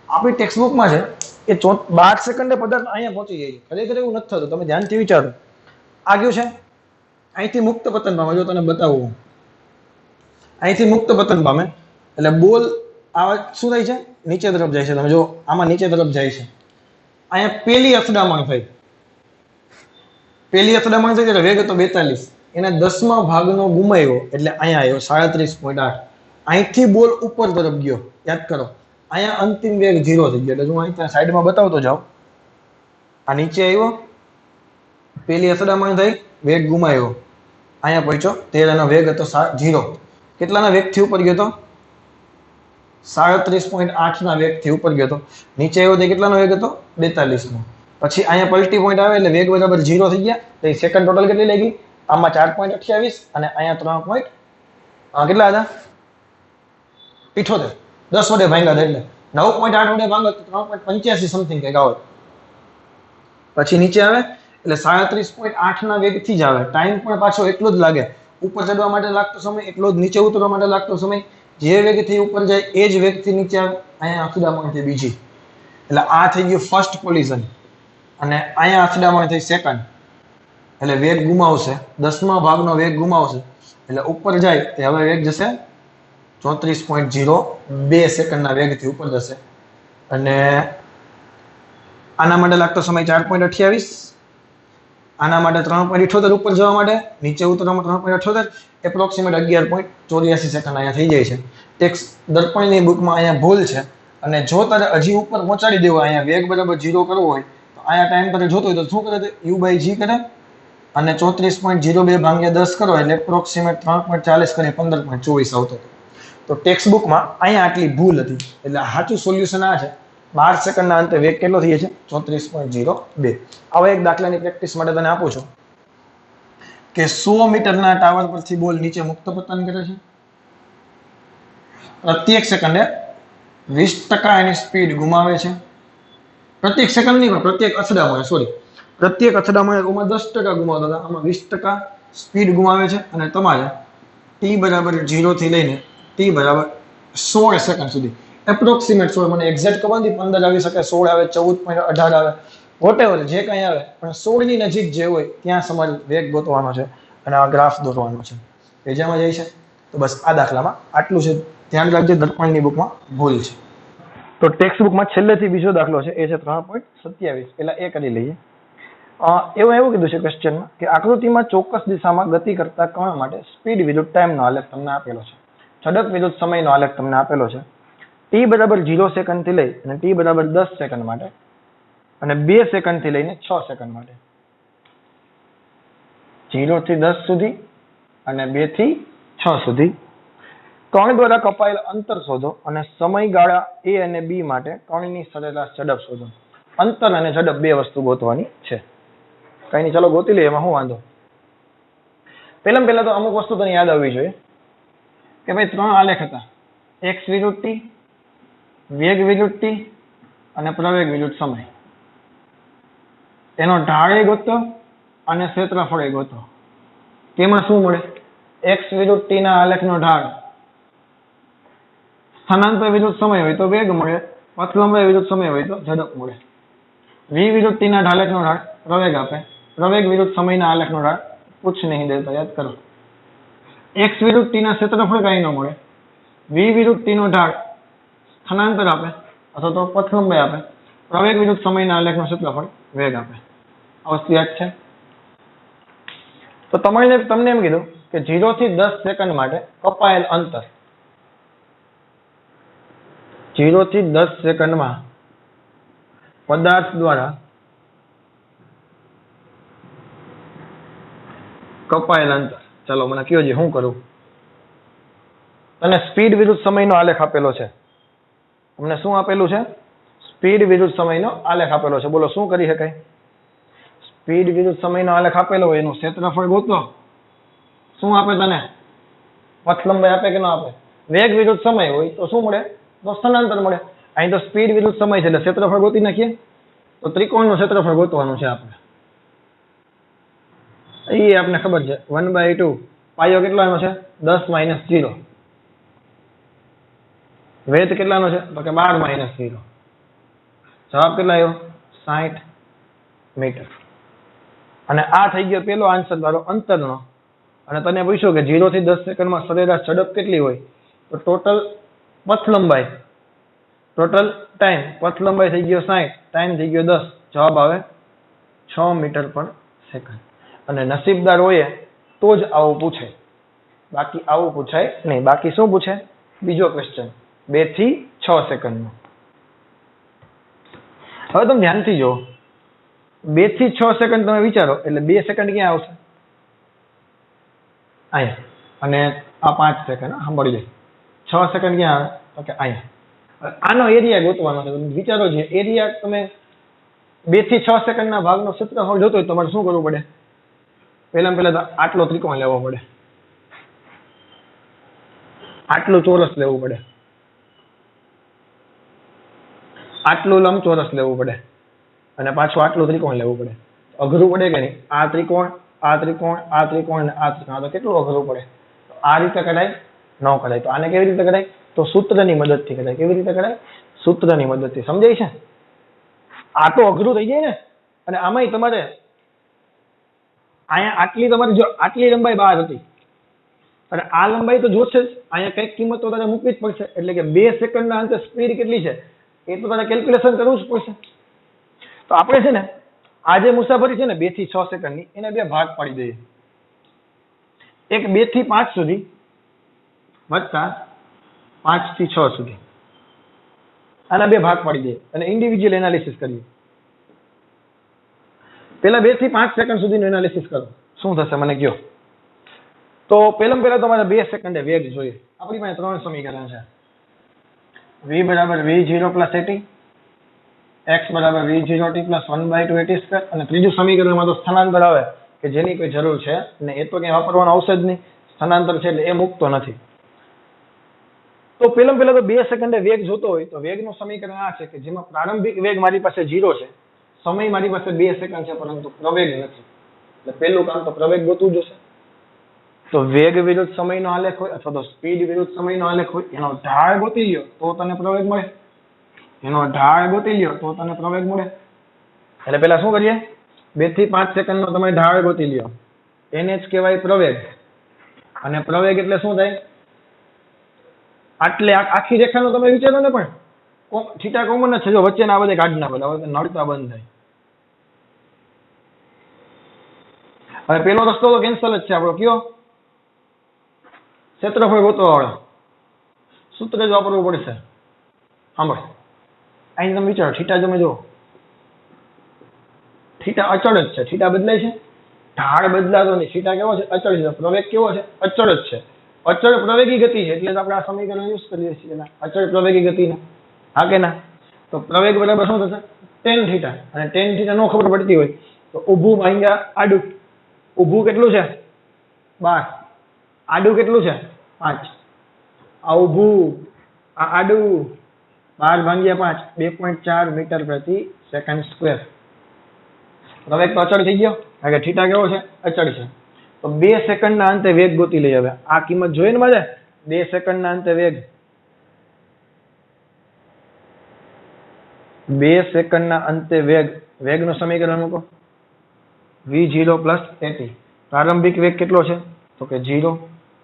આપણી ટેક્સ્ટ બુકમાં છે કે 12 સેકન્ડે પદાર્થ અહીંયા પહોંચી જાય છે. ખરેખર એવું નથી થતું. તમે ધ્યાનથી વિચારો. આ ગયું છે અહીંથી મુક્ત પતન પામે. જો તને બતાવું, અહીંથી મુક્ત પતન પામે એટલે બોલ આ શું થાય છે? નીચે તરફ જાય છે. તમે જો આમાં નીચે તરફ જાય છે. અહીંયા પેલી અથડામણ થઈ. પેલી અથડામણ થઈ એટલે વેગ હતો 42. એને 10મા ભાગનો ગુમાવ્યો એટલે અહીંયા આવ્યો 37.8. અહીંથી બોલ ઉપર તરફ ગયો. યાદ કરો, અહીંયા અંતિમ વેગ 0 થઈ ગયો. એટલે હું અહીં સાઈડમાં બતાવતો જાઉં. આ નીચે આવ્યો, પેલી અથડામણ થઈ, વેગ ગુમાવ્યો, અહીંયા પહોંચ્યો, તેનો વેગ હતો 0. કેટલાના વેગથી ઉપર ગયો હતો? 37.8 ના વેગથી ઉપર ગયો હતો. નીચે આવ્યો તો કેટલાનો વેગ હતો? 42 નો. પછી અહીંયા પલટી પોઈન્ટ આવે એટલે વેગ બરાબર 0 થઈ ગયા. તો એ સેકન્ડ ટોટલ કેટલી લાગી? આમાં 4.28 અને અહીંયા 3. કેટલા હતા? 78. 10 વડે ભાંગ્યા એટલે 9.8 વડે ભાંગો તો 3.85 સમથિંગ કંઈક આવે. પછી નીચે આવે એટલે 37.8 ના વેગથી જ આવે. ટાઈમ પણ પાછો એટલો જ લાગે. ઉપર ચડવા માટે લાગતો સમય એટલો જ, નીચે ઉતરવા માટે લાગતો સમય. જે વેગથી ઉપર જાય એ જ વેગથી નીચે આવે. અહીંયા અથડામણ થઈ બીજી, એટલે આ થઈ ગયું ફર્સ્ટ કોલિઝન. અને અહીંયા અથડામણ થઈ સેકન્ડ, એટલે વેગ ગુમાવશે. 10મા ભાગનો વેગ ગુમાવશે એટલે ઉપર જાય તે હવે વેગ જશે 34.02 સેકન્ડના વેગથી ઉપર જશે. અને આના માટે લાગતો સમય 4.28, આના માટે 3.78 ઉપર જવા માટે, નીચે ઉતરવામાં 3.78, એપ્રોક્સિમેટ 11.84 સેકન્ડ અહીંયા થઈ જાય છે. ટેક્સ્ટ દર્પણની બુકમાં અહીંયા ભૂલ છે. અને જો તારે હજી ઉપર પહોંચાડી દેવો, અહીંયા વેગ બરાબર 0 કરવો હોય તો અહીંયા ટાઈમ તારે જોતો હોય તો શું કરે? u/g કરે અને 34.02 ભાગ્યા 10 કરો એટલે એપ્રોક્સિમેટ 3.40 કરી 15.24 આવતો. તો ટેક્સ્ટ બુકમાં અહીંયા આટલી ભૂલ હતી. એટલે સાચું સોલ્યુશન આ છે. 12 સેકન્ડના અંતે વેગ કેટલો થઈ છે? 34.02. આવા એક દાખલાની પ્રેક્ટિસ માટે તને આપું છું કે 100 મીટરના ટાવર પરથી બોલ નીચે મુક્ત પતન કરે છે. પ્રત્યેક સેકન્ડે 20% એની સ્પીડ ગુમાવે છે. પ્રત્યેક સેકન્ડ નહીં પણ પ્રત્યેક અથડામણે, પ્રત્યેક અથડામણે 10% ગુમાવતા હતા, આમાં 20% સ્પીડ ગુમાવે છે. અને તમારે t બરાબર 0 થી લઈને t બરાબર 16 સેકન્ડ સુધી એપ્રોક્સિમેટ 16, મને એક્ઝેક્ટ ખબર નથી, 15 આવી શકે, 16 આવે, 14.18 આવે, વોટેવર જે કંઈ આવે, પણ 16 ની નજીક જે હોય ત્યાં તમારે વેગ ગોતવાનો છે અને આ ગ્રાફ દોરવાનો છે. પેજામાં જાય છે. તો બસ આ દાખલામાં આટલું છે. ધ્યાન રાખજે, દર્પણની બુકમાં ભૂલ છે. તો ટેક્સ્ટ બુકમાં છેલ્લેથી બીજો દાખલો છે, એ છે 3.27. પહેલા એ કરી લઈએ. એવું કીધું છે ક્વેશ્ચનમાં કે આકૃતિમાં ચોક્કસ દિશામાં ગતિ કરતા કણ માટે સ્પીડ વિરુદ્ધ ટાઈમનો આલેખ તમને આપેલો છે. ઝડપ વિરુદ્ધ સમયનો આલેખ તમને આપેલો છે. t બરાબર 0 સેકન્ડથી લઈ અને t બરાબર 10 સેકન્ડ માટે અને 2 સેકન્ડથી લઈને 6 સેકન્ડ માટે. 0 થી 10 સુધી અને 2 થી 6 સુધી. કણ દ્વારા કપાયેલ અંતર શોધો અને સમયગાળા a અને b માટે કણની સરેરાશ ઝડપ શોધો. અંતર અને ઝડપ બે વસ્તુ ગોતવાની છે. કઈ નહીં, ચાલો ગોતી લઈએ, એમાં શું વાંધો. પહેલા તો અમુક વસ્તુ તને યાદ આવવી જોઈએ કે ભાઈ 3 આલેખ હતા. x વિરુદ્ધ t, વેગ વિરુદ્ધ t અને પ્રવેગ વિરુદ્ધ સમય. એનો ઢાળ ગોતો અને ક્ષેત્રફળ ગોતો. તેમાં શું મળે? x વિરુદ્ધ t ના આલેખનો ઢાળ સ્થાનાંતર વિરુદ્ધ સમય હોય તો વેગ મળે, પથ લંબાઈ વિરુદ્ધ સમય હોય તો ઝડપ મળે. v વિરુદ્ધ t ના આલેખનો ઢાળ પ્રવેગ આપે, પ્રવેગ વિરુદ્ધ સમયના આલેખનો ઢાળ પૂછ નહીં દેતા, યાદ કરો. x વિરુદ્ધ t ના ક્ષેત્રફળ કઈ ન મળે, v વિરુદ્ધ t નો ઢાળ સ્થાનાંતર આપે અથવા તો પથ લંબાઈ આપે, પ્રવેગ વિરુદ્ધ સમયના આલેખનો ક્ષેત્રફળ વેગ આપે. આ વસ્તુ યાદ છે. તો તમને એમ કીધું કે 0 થી 10 સેકન્ડ માટે કપાયેલ અંતર 0 થી 10 સેકન્ડમાં પદાર્થ દ્વારા કપાયેલ અંતર. ચાલો મને કયો છે, શું કરું? તને સ્પીડ વિરુદ્ધ સમયનો આલેખ આપેલો છે. તમને શું આપેલું છે? સ્પીડ વિરુદ્ધ સમયનો આલેખ આપેલો છે. બોલો શું કરી શકાય? સ્પીડ વિરુદ્ધ સમયનો આલેખ આપેલો હોય એનું ક્ષેત્રફળ ગોતો. શું આપે તને? પથ લંબાઈ આપે કે ન આપે? વેગ વિરુદ્ધ સમય હોય તો શું મળે? તો સ્થાનાંતર મળે. અહીં તો સ્પીડ વિરુદ્ધ સમય છે એટલે ક્ષેત્રફળ ગોતી નાખીએ. તો ત્રિકોણનું ક્ષેત્રફળ ગોતવાનું છે આપણે. એ આપણે ખબર છે 1/2. પાયો કેટલાનો છે? 10 - 0. વેધ કેટલાનો છે? તો કે 12 - 0. જવાબ કેટલા આવ્યો? 60 મીટર. અને આ થઈ ગયો પેલો આન્સર તારો અંતરનો. અને તને પૂછ્યું કે 0 થી 10 સેકન્ડમાં સરેરાશ ઝડપ કેટલી હોય? તો ટોટલ પથ લંબાઈ, ટોટલ ટાઈમ, પથ લંબાઈ થઈ ગયો 60, ટાઈમ થઈ ગયો 10. જવાબ આવે 6 મીટર પર સેકન્ડ. અને નસીબદાર હોય તો જ આવું પૂછે, બાકી આવું પૂછાય નહીં. બાકી શું પૂછે? બીજો ક્વેશ્ચન 2 થી 6 સેકન્ડનો. હવે તમે ધ્યાનથી જુઓ, 2 થી 6 સેકન્ડ તમે વિચારો એટલે 2 સેકન્ડ ક્યાં આવશે? અહીંયા. અને આ 5 સેકન્ડ સાંભળી જાય. 6 સેકન્ડ ક્યાં આવે? તો કે અહીંયા. આનો એરિયા ગોતવાનો છે. તમે વિચારો છે એરિયા, તમે 2 થી 6 સેકન્ડના ભાગનો ક્ષેત્રફળ જોતો હોય તમારે શું કરવું પડે? પહેલા તો આટલો ત્રિકોણ લેવો પડે, આટલું ચોરસ લેવું પડે, આટલું લંબચોરસ લેવું પડે અને પાછું આટલું ત્રિકોણ લેવું પડે. અઘરું પડે કે નહીં? આ ત્રિકોણ, આ ત્રિકોણ, આ ત્રિકોણ અને આ ત્રિકોણ, તો કેટલું અઘરું પડે? આ રીતે કરાય? ન કરાય. તો આને કેવી રીતે કરાય? તો સૂત્રની મદદથી કરાય. કેવી રીતે કરાય? સૂત્રની મદદથી. સમજાય છે? આ તો અઘરું થઈ જાય ને. અને આમાંય તમારે અહીંયા આટલી, તમારી જો આટલી લંબાઈ 12 હતી અને આ લંબાઈ તો જોશે જ. અહીંયા કઈક કિંમત તો તારે મૂકવી જ પડશે. એટલે કે 2 સેકન્ડના અંતે સ્પીડ કેટલી છે એ તો તારે કેલ્ક્યુલેશન કરવું જ પડશે. તો આપણે છે ને આ જે મુસાફરી છે ને 2 થી 6 સેકન્ડની, એને બે ભાગ પાડી દઈએ. એક 2 થી 5 સુધી વત્તા 5 થી 6 સુધી. આના બે ભાગ પાડી દઈએ અને ઇન્ડિવિજ્યુઅલ એનાલિસિસ કરીએ. પહેલા 2 થી 5 સેકન્ડ સુધીનું એનાલિસિસ કરો. શું થશે મને કહો? તો પહેલા તમારે 2 સેકન્ડે વેગ જોઈએ. આપણી પાસે 3 સમીકરણ છે. v = v0 + at, x = v0t + 1/2 at². અને ત્રીજું સમીકરણમાં તો સ્થાનાંતર આવે કે જેની કોઈ જરૂર છે ને, એ તો ક્યાંય વાપરવાનું આવશે જ નહીં. સ્થાનાંતર છે એટલે એ મૂકતો નથી. તો પહેલા તો 2 સેકન્ડે વેગ જોતો હોય તો વેગનું સમીકરણ આ છે કે જેમાં પ્રારંભિક વેગ મારી પાસે 0 છે, સમય મારી પાસે 2 સેકન્ડ છે, પરંતુ પ્રવેગ નથી. એટલે પહેલું કામ તો પ્રવેગ ગોતવું જોશે. તો વેગ વિરુદ્ધ સમયનો આલેખ હોય અથવા તો સ્પીડ વિરુદ્ધ સમયનો આલેખ હોય, એનો ઢાળ ગોતી લ્યો તો તને પ્રવેગ મળે. એનો ઢાળ ગોતી લ્યો તો તને પ્રવેગ મળે. એટલે પહેલા શું કરીએ? 2 થી 5 સેકન્ડનો તમે ઢાળ ગોતી લ્યો. એને જ કહેવાય પ્રવેગ. અને પ્રવેગ એટલે શું થાય? આટલે આખી રેખાનો તમે વિચારો ને, પણ થીટા કોમન જ છે. જો વચ્ચેના બધે કાઢી નાખો એટલે નડતા બંધ થાય. હવે પેલો રસ્તો તો કેન્સલ જ છે આપણો. કયો? ક્ષેત્રફળ ગોતવા વાળો સૂત્ર જ વાપરવું પડશે. સાંભળ, અહીં તમે વિચારો, થીટા તમે જુઓ, થીટા અચળ જ છે. થીટા બદલાય છે? ઢાળ બદલાતો નહીં. થીટા કેવો છે? અચળ છે. પ્રવેગ કેવો છે? અચળ જ છે. અચળ પ્રવેગી ગતિ છે એટલે જ આપણે આ સમીકરણ યુઝ કરીએ છીએ અચળ પ્રવેગી ગતિને. હા કે ના? તો પ્રવેગ બરાબર શું થશે? tan theta. અને tan થીટા નો ખબર પડતી હોય તો ઊભું ભાગ્યા આડું. ઊભું કેટલું છે? 12. આડું કેટલું છે? 5. આ ઊભું, આ આડું, 12 ભાગ્યા 5, 2.4 મીટર પ્રતિ સેકન્ડ સ્ક્વેર. પ્રવેગ તો અચળ થઈ ગયો કારણ કે થીટા કેવો છે? અચળ છે. તો 2 સેકન્ડના અંતે વેગ ગોતી લઈએ. હવે આ કિંમત જોઈએ ને મારે, 2 સેકન્ડના અંતે વેગ. 2 સેકન્ડના અંતે વેગનું સમીકરણ મૂકો. v0 plus at. પ્રારંભિક વેગ કેટલો છે? તો કે 0.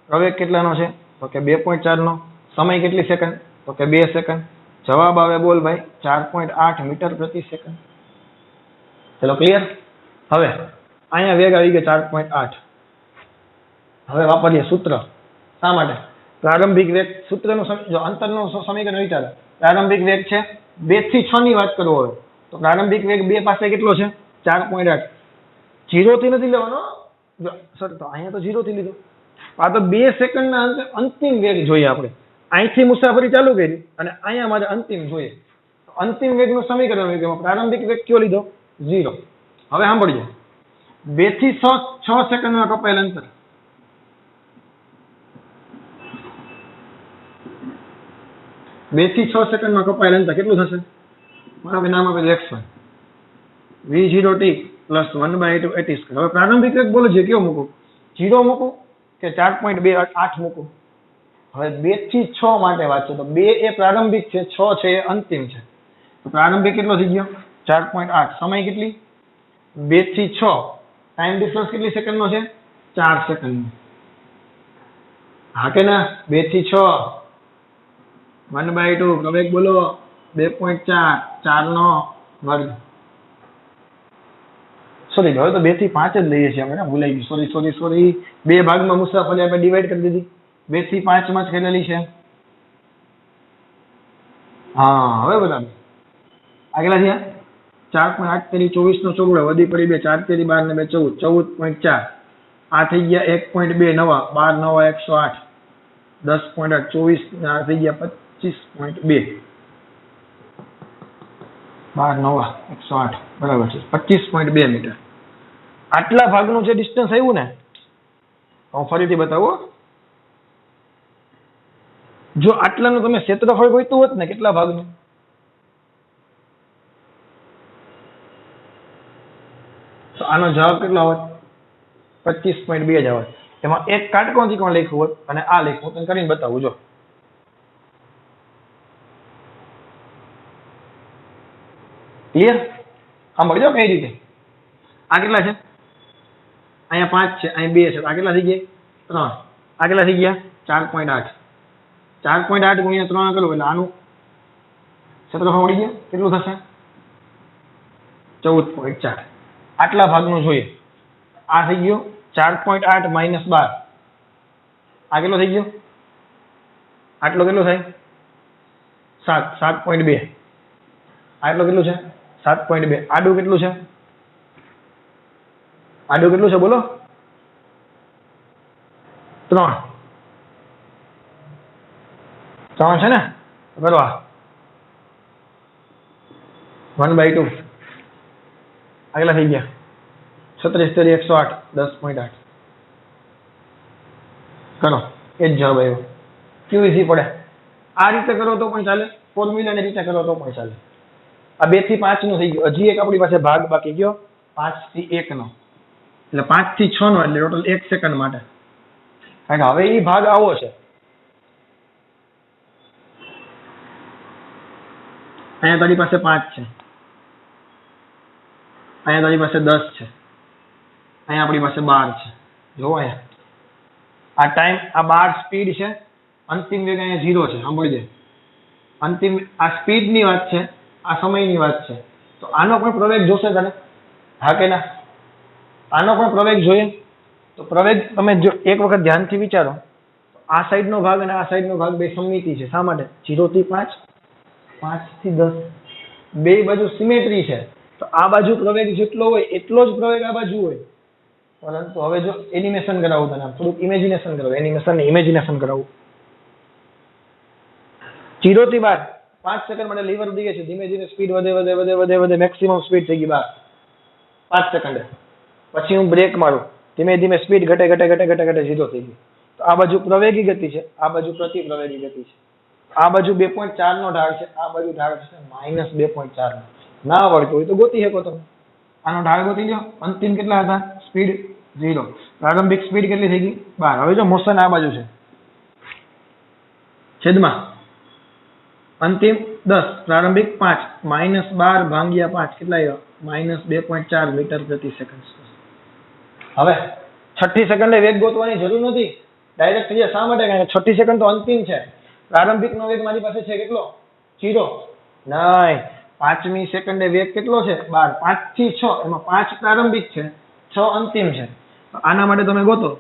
પ્રવેગ કેટલાનો છે? તો કે 2.4 નો. સમય કેટલી સેકન્ડ? તો કે 2 સેકન્ડ. જવાબ આવે બોલ ભાઈ 4.8 મીટર પ્રતિ સેકન્ડ. ચલો ક્લિયર? હવે અહીંયા વેગ આવી ગયો 4.8. હવે વાપરીએ સૂત્ર. શા માટે? પ્રારંભિક વેગ સૂત્રનું જો અંતરનું સમીકરણ વિચારો. પ્રારંભિક વેગ છે 2 થી 6 ની વાત કરો હવે તો પ્રારંભિક વેગ 2 પાસે કેટલો છે? 4.8. 0 થી નથી લેવાનો સર, તો અહીંયા તો 0 થી લીધો. આ તો 2 સેકન્ડના અંતે અંતિમ વેગ જોઈએ આપણે. અહીંથી મુસાફરી ચાલુ કરી અને અહીંયા મારે અંતિમ જોઈએ. અંતિમ વેગનું સમીકરણ હોય પ્રારંભિક વેગ કયો લીધો? 0. હવે સાંભળજો. 2 થી 6 સેકન્ડમાં કપાયેલ અંતર. 2 થી 6 સેકન્ડમાં કપાયેલ અંતર કેટલું થશે? મારો નામ આપેલું x1. v0t plus 1/2 at square. હવે પ્રારંભિક વેગ બોલો છે કયો મૂકું? 0 મૂકું કે 4.28 મૂકું? હવે 2 થી 6 માટે વાત છે તો 2 એ પ્રારંભિક છે, 6 છે એ અંતિમ છે. તો પ્રારંભિક કેટલો થઈ ગયો? 4.8. સમય કેટલી? 2 થી 6. ટાઈમ ડિફરન્સ કેટલી સેકન્ડનો છે? 4 સેકન્ડનો. હા કે ના? 2 થી 6 1/2 પ્રવેગ બોલો 2.4 4 નો વર્ગ. સોરી હવે તો 2 થી 5 જ લઈએ છીએ અમે, ભૂલાઈ ગયું. સોરી 2 ભાગમાં મુસાફરી આપણે ડિવાઈડ કરી દીધી. 2 થી 5 માં જ ખેલેલી છે. હા હવે બરાબર. આગલા થયા 4.8 તેરી 24 નો ચોગડો વધી પડી 2, 4 તેરી 12 ને 2 14, 14.4. આ થઈ ગયા 1.2 નવા, 12 નવા 108, 10.8 24 આ થઈ ગયા 25.2. 12 નવા 108 બરાબર છે 25.2 મીટર. આટલા ભાગનું જે ડિસ્ટન્સ આવ્યું ને હું ફરીથી બતાવો. જો આટલાનું તમે ક્ષેત્રફળ ગોઈતું હોત ને કેટલા ભાગનું, તો આનો જવાબ કેટલો હોત? 25.2 જ હોત. એમાં એક કાટકોણ ત્રિકોણ લખ્યું હોત અને આ લખ્યું હું કરીને બતાવું. જો ક્લિયર? સાંભળજો કઈ રીતે. આ કેટલા છે? અહીંયા 5 છે, અહીં 2 છે. આ કેટલા થઈ ગયા? 3. આ કેટલા થઈ ગયા? 4.8. 4.8 ગુણ્યા 3 કરો એટલે આનું ક્ષેત્રફળ મળી ગયું. કેટલું થશે? 14.4. આટલા ભાગનું જોઈએ. આ થઈ ગયો 4.8 માઇનસ 12. આ કેટલો થઈ ગયો? આટલો કેટલો થાય? 7.2. આટલો કેટલું છે? 7.2. આડું કેટલું છે? આડું કેટલું છે બોલો? 3 છે ને? કરવા 1/2. આગલા થઈ ગયા 36 તેરી 108, 10.8. કરો એ જ જવાબ આવ્યો. ક્યુ ઈઝી પડે. આ રીતે કરો તો પણ ચાલે, ફોર્મ્યુલાની રીતે કરો તો પણ ચાલે. આ 2 થી 5 નું થઈ ગયું. હજી એક આપણી પાસે ભાગ બાકી ગયો 5 થી 1 નો, એટલે 5 થી 6 નો, એટલે ટોટલ 1 સેકન્ડ માટે. કારણ કે હવે એ ભાગ આવો છે. અહીંયા તારી પાસે 5 છે, અહીંયા તારી પાસે 10 છે, અહીંયા આપણી પાસે 12 છે. જોવો અહીંયા આ ટાઈમ, આ 12 સ્પીડ છે. અંતિમ વેગ અહીંયા 0 છે. સાંભળજે, અંતિમ આ સ્પીડની વાત છે, આ સમયની વાત છે. તો આનો પણ પ્રવેગ જોશે તને? હા કે ના? આનો પણ પ્રવેગ જોઈએ. તો પ્રવેગ તમે જો એક વખત ધ્યાનથી વિચારો, આ સાઈડનો ભાગ અને આ સાઈડનો ભાગ બે સમમિતિ છે. શા માટે? 0 થી 5, 5 થી 10, બે બાજુ સિમેટ્રી છે. તો આ બાજુ પ્રવેગ જેટલો હોય એટલો જ પ્રવેગ આ બાજુ હોય. પરંતુ હવે જો એનિમેશન કરાવું તને થોડુંક ઇમેજિનેશન કરો, ઇમેજિનેશન કરાવું. 0 થી 12 5 સેકન્ડ માટે લીવર દીએ છે, ધીમે ધીમે સ્પીડ વધે વધે વધે વધે વધે મેક્સિમમ સ્પીડ થઈ ગઈ 12 5 સેકન્ડે. પછી હું બ્રેક મારું, ધીમે ધીમે સ્પીડ ઘટે ઘટે ઘટે ઘટે ઘટે 0 થઈ ગઈ. તો આ બાજુ પ્રવેગી ગતિ છે, આ બાજુ પ્રતિ પ્રવેગી ગતિ છે. આ બાજુ 2.4 નો ઢાળ છે, આ બાજુ ઢાળ છે -2.4 નો. ના આવડતું હોય તો ગોતી શકો તમે. આનો ઢાળ ગોતી લો. અંતિમ કેટલા હતા? સ્પીડ 0. પ્રારંભિક સ્પીડ કેટલી થઈ ગઈ? 12. હવે જો મોશન આ બાજુ છે, છેદમાં અંતિમ 10, પ્રારંભિક 5, -12 ભાગ્યા 5 કેટલા આવ્યા? -2.4 મીટર પ્રતિ સેકન્ડ. હવે 6 સેકન્ડે વેગ ગોતવાની જરૂર નથી, ડાયરેક્ટ થઈ જાય. શા માટે? કારણ કે 6 સેકન્ડ તો અંતિમ છે. પ્રારંભિક નો વેગ મારી પાસે છે કેટલો? 0. નહીં, 5મી સેકન્ડે વેગ કેટલો છે? 12. 5 થી 6 એમાં 5 પ્રારંભિક છે, 6 અંતિમ છે. આના માટે તમે ગોતો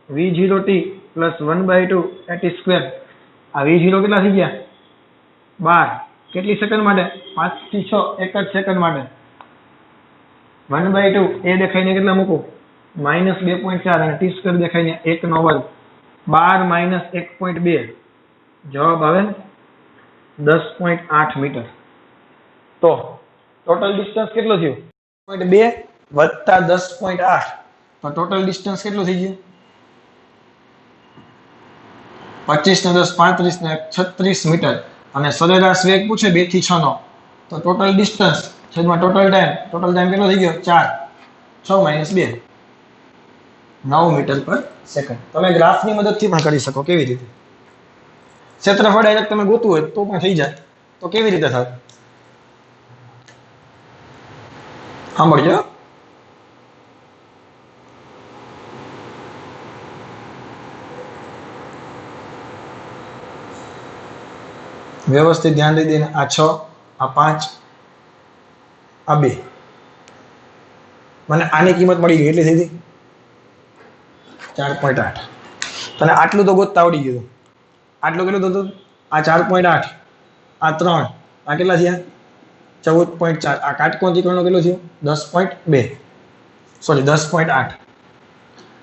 v0t + 1/2 at². આ v0 કેટલા થઈ ગયા? 12. કેટલી સેકન્ડ માટે? 5 થી 6 એક જ સેકન્ડ માટે. 1/2 એ દેખાઈને કેટલા મૂકું? -2.4 અને t² દેખાઈને 1/2. 12 - 1.2 જવાબ આવે 10.8 મીટર. તો ટોટલ ડિસ્ટન્સ કેટલો થયો? 2 વત્તા 10.8. તો ટોટલ ડિસ્ટન્સ કેટલું થઈ ગયું? 25 ને 10 35 ને 36 મીટર. અને સરેરાશ વેગ પૂછે 2 થી 6 નો. તો ટોટલ ડિસ્ટન્સ છેદમાં ટોટલ ટાઈમ કેટલો થઈ ગયો? 4. 6 - 2 9 મીટર પર સેકન્ડ. તમે ગ્રાફની મદદથી પણ કરી શકો. કેવી રીતે? ક્ષેત્રફળ ડાયરેક્ટ તમે ગોતવું હોય તો પણ થઈ જાય. તો કેવી રીતે થાય? સાંભળજો. વ્યવસ્થિત ધ્યાન દઈ દઈને આ 6, આ 5, આ 2. મને આની કિંમત મળી ગઈ. એટલી થઈ ગઈ 4.8. તને આટલું તો ગોતતા આવડી ગયું. આટલું કેટલું થતું? આ 4.8, આ 3, આ કેટલા થયા? 14.4. આ કાટકોણ ત્રિકોણનો કેટલો થયો? 10.2, સોરી 10.8.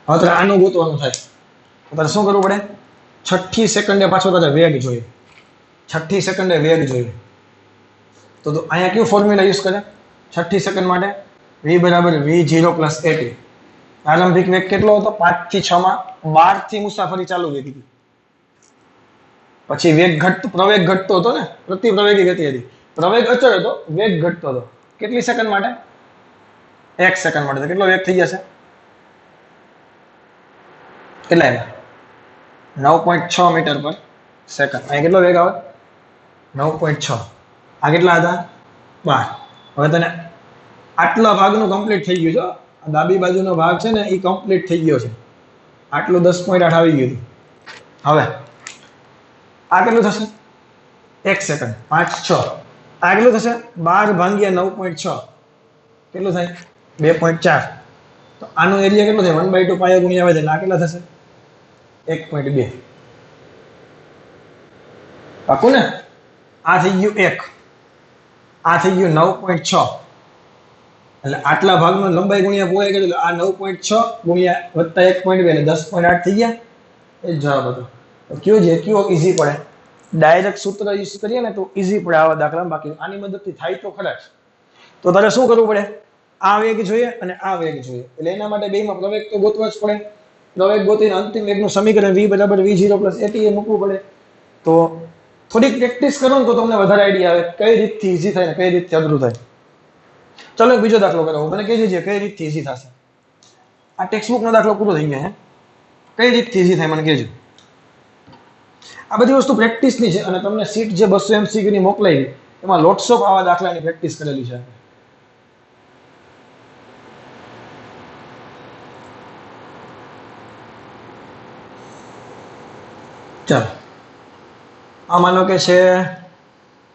હવે તારે આનું ગોતવાનું થાય તો તારે શું કરવું પડે? 6ઠી સેકન્ડે પાછો તારે વેગ જોઈએ. 6ઠી સેકન્ડે વેગ જોઈએ. તો અહીંયા કયું ફોર્મ્યુલા યુઝ કરે 6ઠી સેકન્ડ માટે? v = v0 + at. પ્રારંભિક વેગ કેટલો હતો? 5 થી 6 માં 12 થી મુસાફરી ચાલુ થઈ હતી. પછી વેગ ઘટતો, પ્રવેગ ઘટતો હતો ને, પ્રતિ પ્રવેગી ગતિ હતી. પ્રવેગ અચળ હતો, વેગ ઘટતો હતો. કેટલી સેકન્ડ માટે? 1 સેકન્ડ માટે. કેટલો વેગ થઈ જશે? કેટલા? 9.6 મીટર પર સેકન્ડ. અહીંયા કેટલો વેગ આવે? 9.6. આ કેટલા હતા? 12. હવે તને આટલા ભાગનું કમ્પ્લીટ થઈ ગયું છે. આ ડાબી બાજુનો ભાગ છે ને એ કમ્પ્લીટ થઈ ગયો છે. આટલું 10.8 આવી ગયું. હવે આ કેટલું થશે? 1 સેકન્ડ. 5 6. આ કેટલું થશે? 12 ભાગ્યા 9.6 કેટલું થાય? 2.4. તો આનો એરિયા કેટલો થાય? 1/2 પાયો ગુણ્યા આવે છે. આ કેટલા થશે? 1.2. પાકું ને? આ થઈ ગયું 1, આ થઈ ગયું 9.6. એટલે આટલા ભાગનો લંબાઈ ગુણ્યા પહોળાઈ કરી. આ 9.6 ગુણ્યા વત્તા 1.2 એટલે 10.8 થઈ ગયા. એ જવાબ હતો. કયો છે? કયો ઈઝી પડે? ડાયરેક્ટ સૂત્ર યુઝ કરીએ ને તો ઈઝી પડે આવા દાખલા. બાકી આની મદદથી થાય તો ખરા જ. તો તારે શું કરવું પડે? આ વેગ જોઈએ અને આ વેગ જોઈએ. એટલે એના માટે બેમાં પ્રવેગ તો ગોતવા જ પડે. પ્રવેગ ગોતીને અંતિમ વેગનું સમીકરણ v = v0 + at એ મૂકવું પડે. તો થોડીક પ્રેક્ટિસ કરો ને તો તમને વધારે આઈડિયા આવે કઈ રીતથી ઈઝી થાય ને કઈ રીતથી અઘરું થાય. ચલો એક બીજો દાખલો કરાવો. મને કહેજો કઈ રીતથી ઈઝી થશે. આ ટેક્સ્ટબુકનો દાખલો પૂરો થઈ ગયો. કઈ રીતથી ઈઝી થાય મને કહેજો. આ બધી વસ્તુ પ્રેક્ટિસની છે અને તમને સીટ જે 200 MCQ ની મોકલાવી એમાં લોટ્સ ઓફ આવા દાખલાની પ્રેક્ટિસ કરેલી છે. ચાલો આ માનો કે છે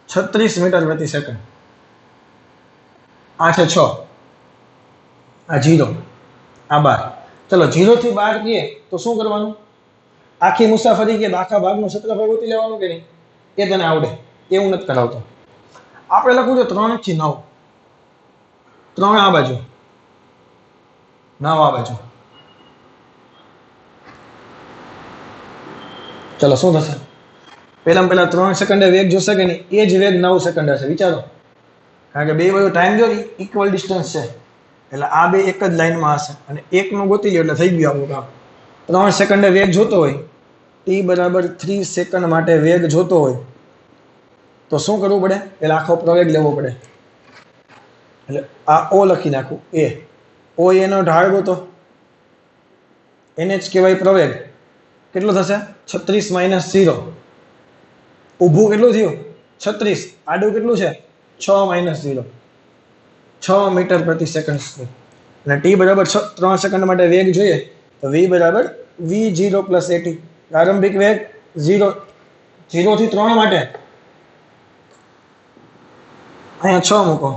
36 મીટર પ્રતિ સેકન્ડ. આ છે 6, આ 0, આ 12. ચલો 0 થી 12 કહીએ તો શું કરવાનું? આખી મુસાફરી કે આખા ભાગનું ક્ષેત્રફળ ગોતી લેવાનું કે નહીં? એ તને આવડે. એવું નથી કરાવતો. આપણે લખવું છે 3 થી 9. 3 આ બાજુ 9 આ બાજુ. ચલો શું થશે? પહેલા 3 સેકન્ડે વેગ જોશે કે નહીં? એ જ વેગ 9 સેકન્ડ હશે. વિચારો, કારણ કે બે વચ્ચે ટાઈમ જો ઇક્વલ ડિસ્ટન્સ છે, એટલે આ બે એક જ લાઈનમાં હશે અને એકનું ગોતી લ્યો એટલે થઈ ગયું આપણું કામ. 3 સેકન્ડે વેગ જોતો હોય, t બરાબર 3 સેકન્ડ માટે વેગ જોતો હોય તો શું કરવું પડે? એટલે આખો પ્રવેગ લેવો પડે. એટલે આ ઓ લખી નાખું, એ ઓ એનો ઢાળ ગોતો, એને જ કહેવાય પ્રવેગ. કેટલો થશે? 36 માઇનસ 0. ઊભું કેટલું થયું? 36. આડું કેટલું છે? 6 માઇનસ 0. 6 મીટર પ્રતિ સેકન્ડ સ્ક્વેર. અને ટી બરાબર 3 સેકન્ડ માટે વેગ જોઈએ તો વી બરાબર v0 પ્લસ એટી. પ્રારંભિક વેગ 0 થી 3 માટે અહીંયા 6 મૂકો,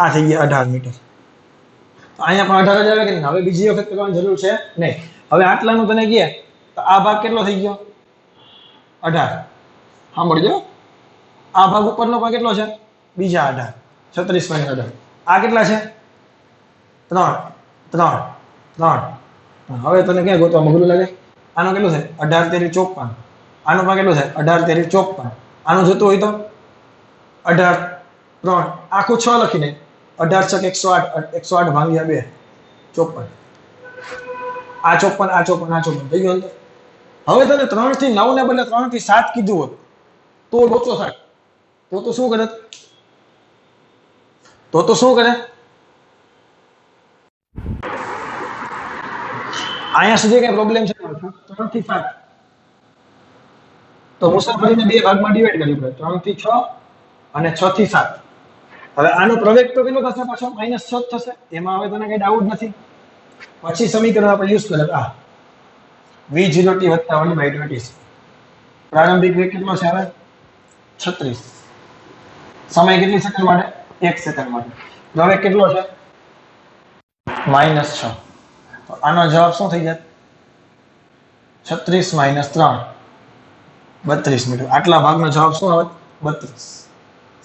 આ થઈ ગયા 18 મીટર. અહીંયા પણ 18 જ આવે કે નહીં? હવે બીજી વખત કરવાની જરૂર છે નહીં. હવે આટલાનું તને કહે તો આ ભાગ કેટલો થઈ ગયો? 18. સાંભળજો, આ ભાગ ઉપરનો પણ કેટલો છે? બીજા 18. 36 માઇનસ 18. આ કેટલા છે? 3. હવે તને ક્યાં ગોતવા મગલું લાગે? આનું કેટલું છે? 18 તેરી 54. આનું પણ કેટલું છે? 18 તેરી 54. આનું જોતું હોય તો 18 3 આખું 6 લખીને 18 છક 108. 108 ભાગ્યા 2 54. આ 54, આ 54, આ 54 થઈ ગયું. હવે તને 3 થી 9 ને બદલે 3 થી 7 કીધું હોત તો લોચો થાય. તો શું કરે? તો શું કરે? અહીંયા સુધી કઈ પ્રોબ્લેમ છે? 3 થી 7 તો મુસાફરીને બે ભાગમાં ડિવાઈડ કરવી પડે, 3 થી 6 અને 6 થી 7. હવે આનો પ્રવેગ તો કેટલો થશે? પાછો -6 થશે. એમાં હવે તને કઈ ડાઉટ નથી. પછી સમીકરણ આપણે યુઝ કરે આ v0t + 1/20. પ્રારંભિક વેગ કેટલો છે? હવે 36. સમય કેટલી સેકન્ડ માટે? 1 સેકન્ડ માટે. પ્રવેગ કેટલો છે? -6. તો આનો જવાબ શું થઈ જાય? 36 - 3 32 મીટર. આટલા ભાગનો જવાબ શું આવે? 32.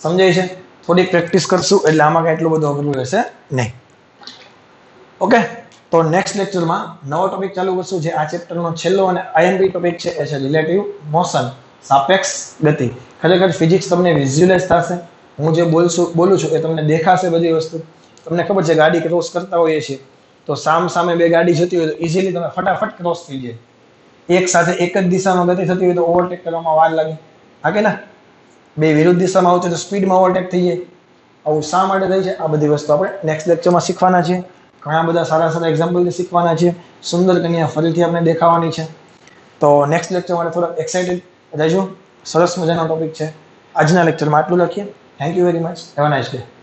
સમજાય છે? થોડી પ્રેક્ટિસ કરશું એટલે આમાં કઈ એટલું બધું અઘરું રહેશે નહીં. ઓકે, તો નેક્સ્ટ લેક્ચરમાં નવો ટોપિક ચાલુ કરશું, જે આ ચેપ્ટરનો છેલ્લો અને આઈએમપી ટોપિક છે. એ છે રિલેટિવ મોશન, સાપેક્ષ ગતિ. ખરેખર ફિઝિક્સ તમને વિઝ્યુઅલાઇઝ થશે. હું જે બોલું છું એ તમને દેખાશે. બધી વસ્તુ તમને ખબર છે, ગાડી ક્રોસ કરતા હોઈએ છીએ તો સામે બે ગાડી જતી હોય તો ઇઝીલી તમે ફટાફટ ક્રોસ થઈ જાય. એક સાથે એક જ દિશામાં ગતિ થતી હોય તો ઓવરટેક કરવામાં વાર લાગે. હા કે ના? બે વિરુદ્ધ દિશામાં આવતી તો સ્પીડમાં ઓવરટેક થઈ જાય. આવું શા માટે થાય છે? આ બધી વસ્તુ આપણે નેક્સ્ટ લેક્ચરમાં શીખવાના છીએ. ઘણા બધા સારા એક્ઝામ્પલ શીખવાના છે. સુંદર કન્યા ફરીથી આપણે દેખાવાની છે. તો નેક્સ્ટ લેક્ચર માટે થોડા એક્સાઇટેડ રહેજો. સરસ મજાનો ટોપિક છે. આજના લેક્ચરમાં આટલું લખીએ. Thank you very much. Have a nice day.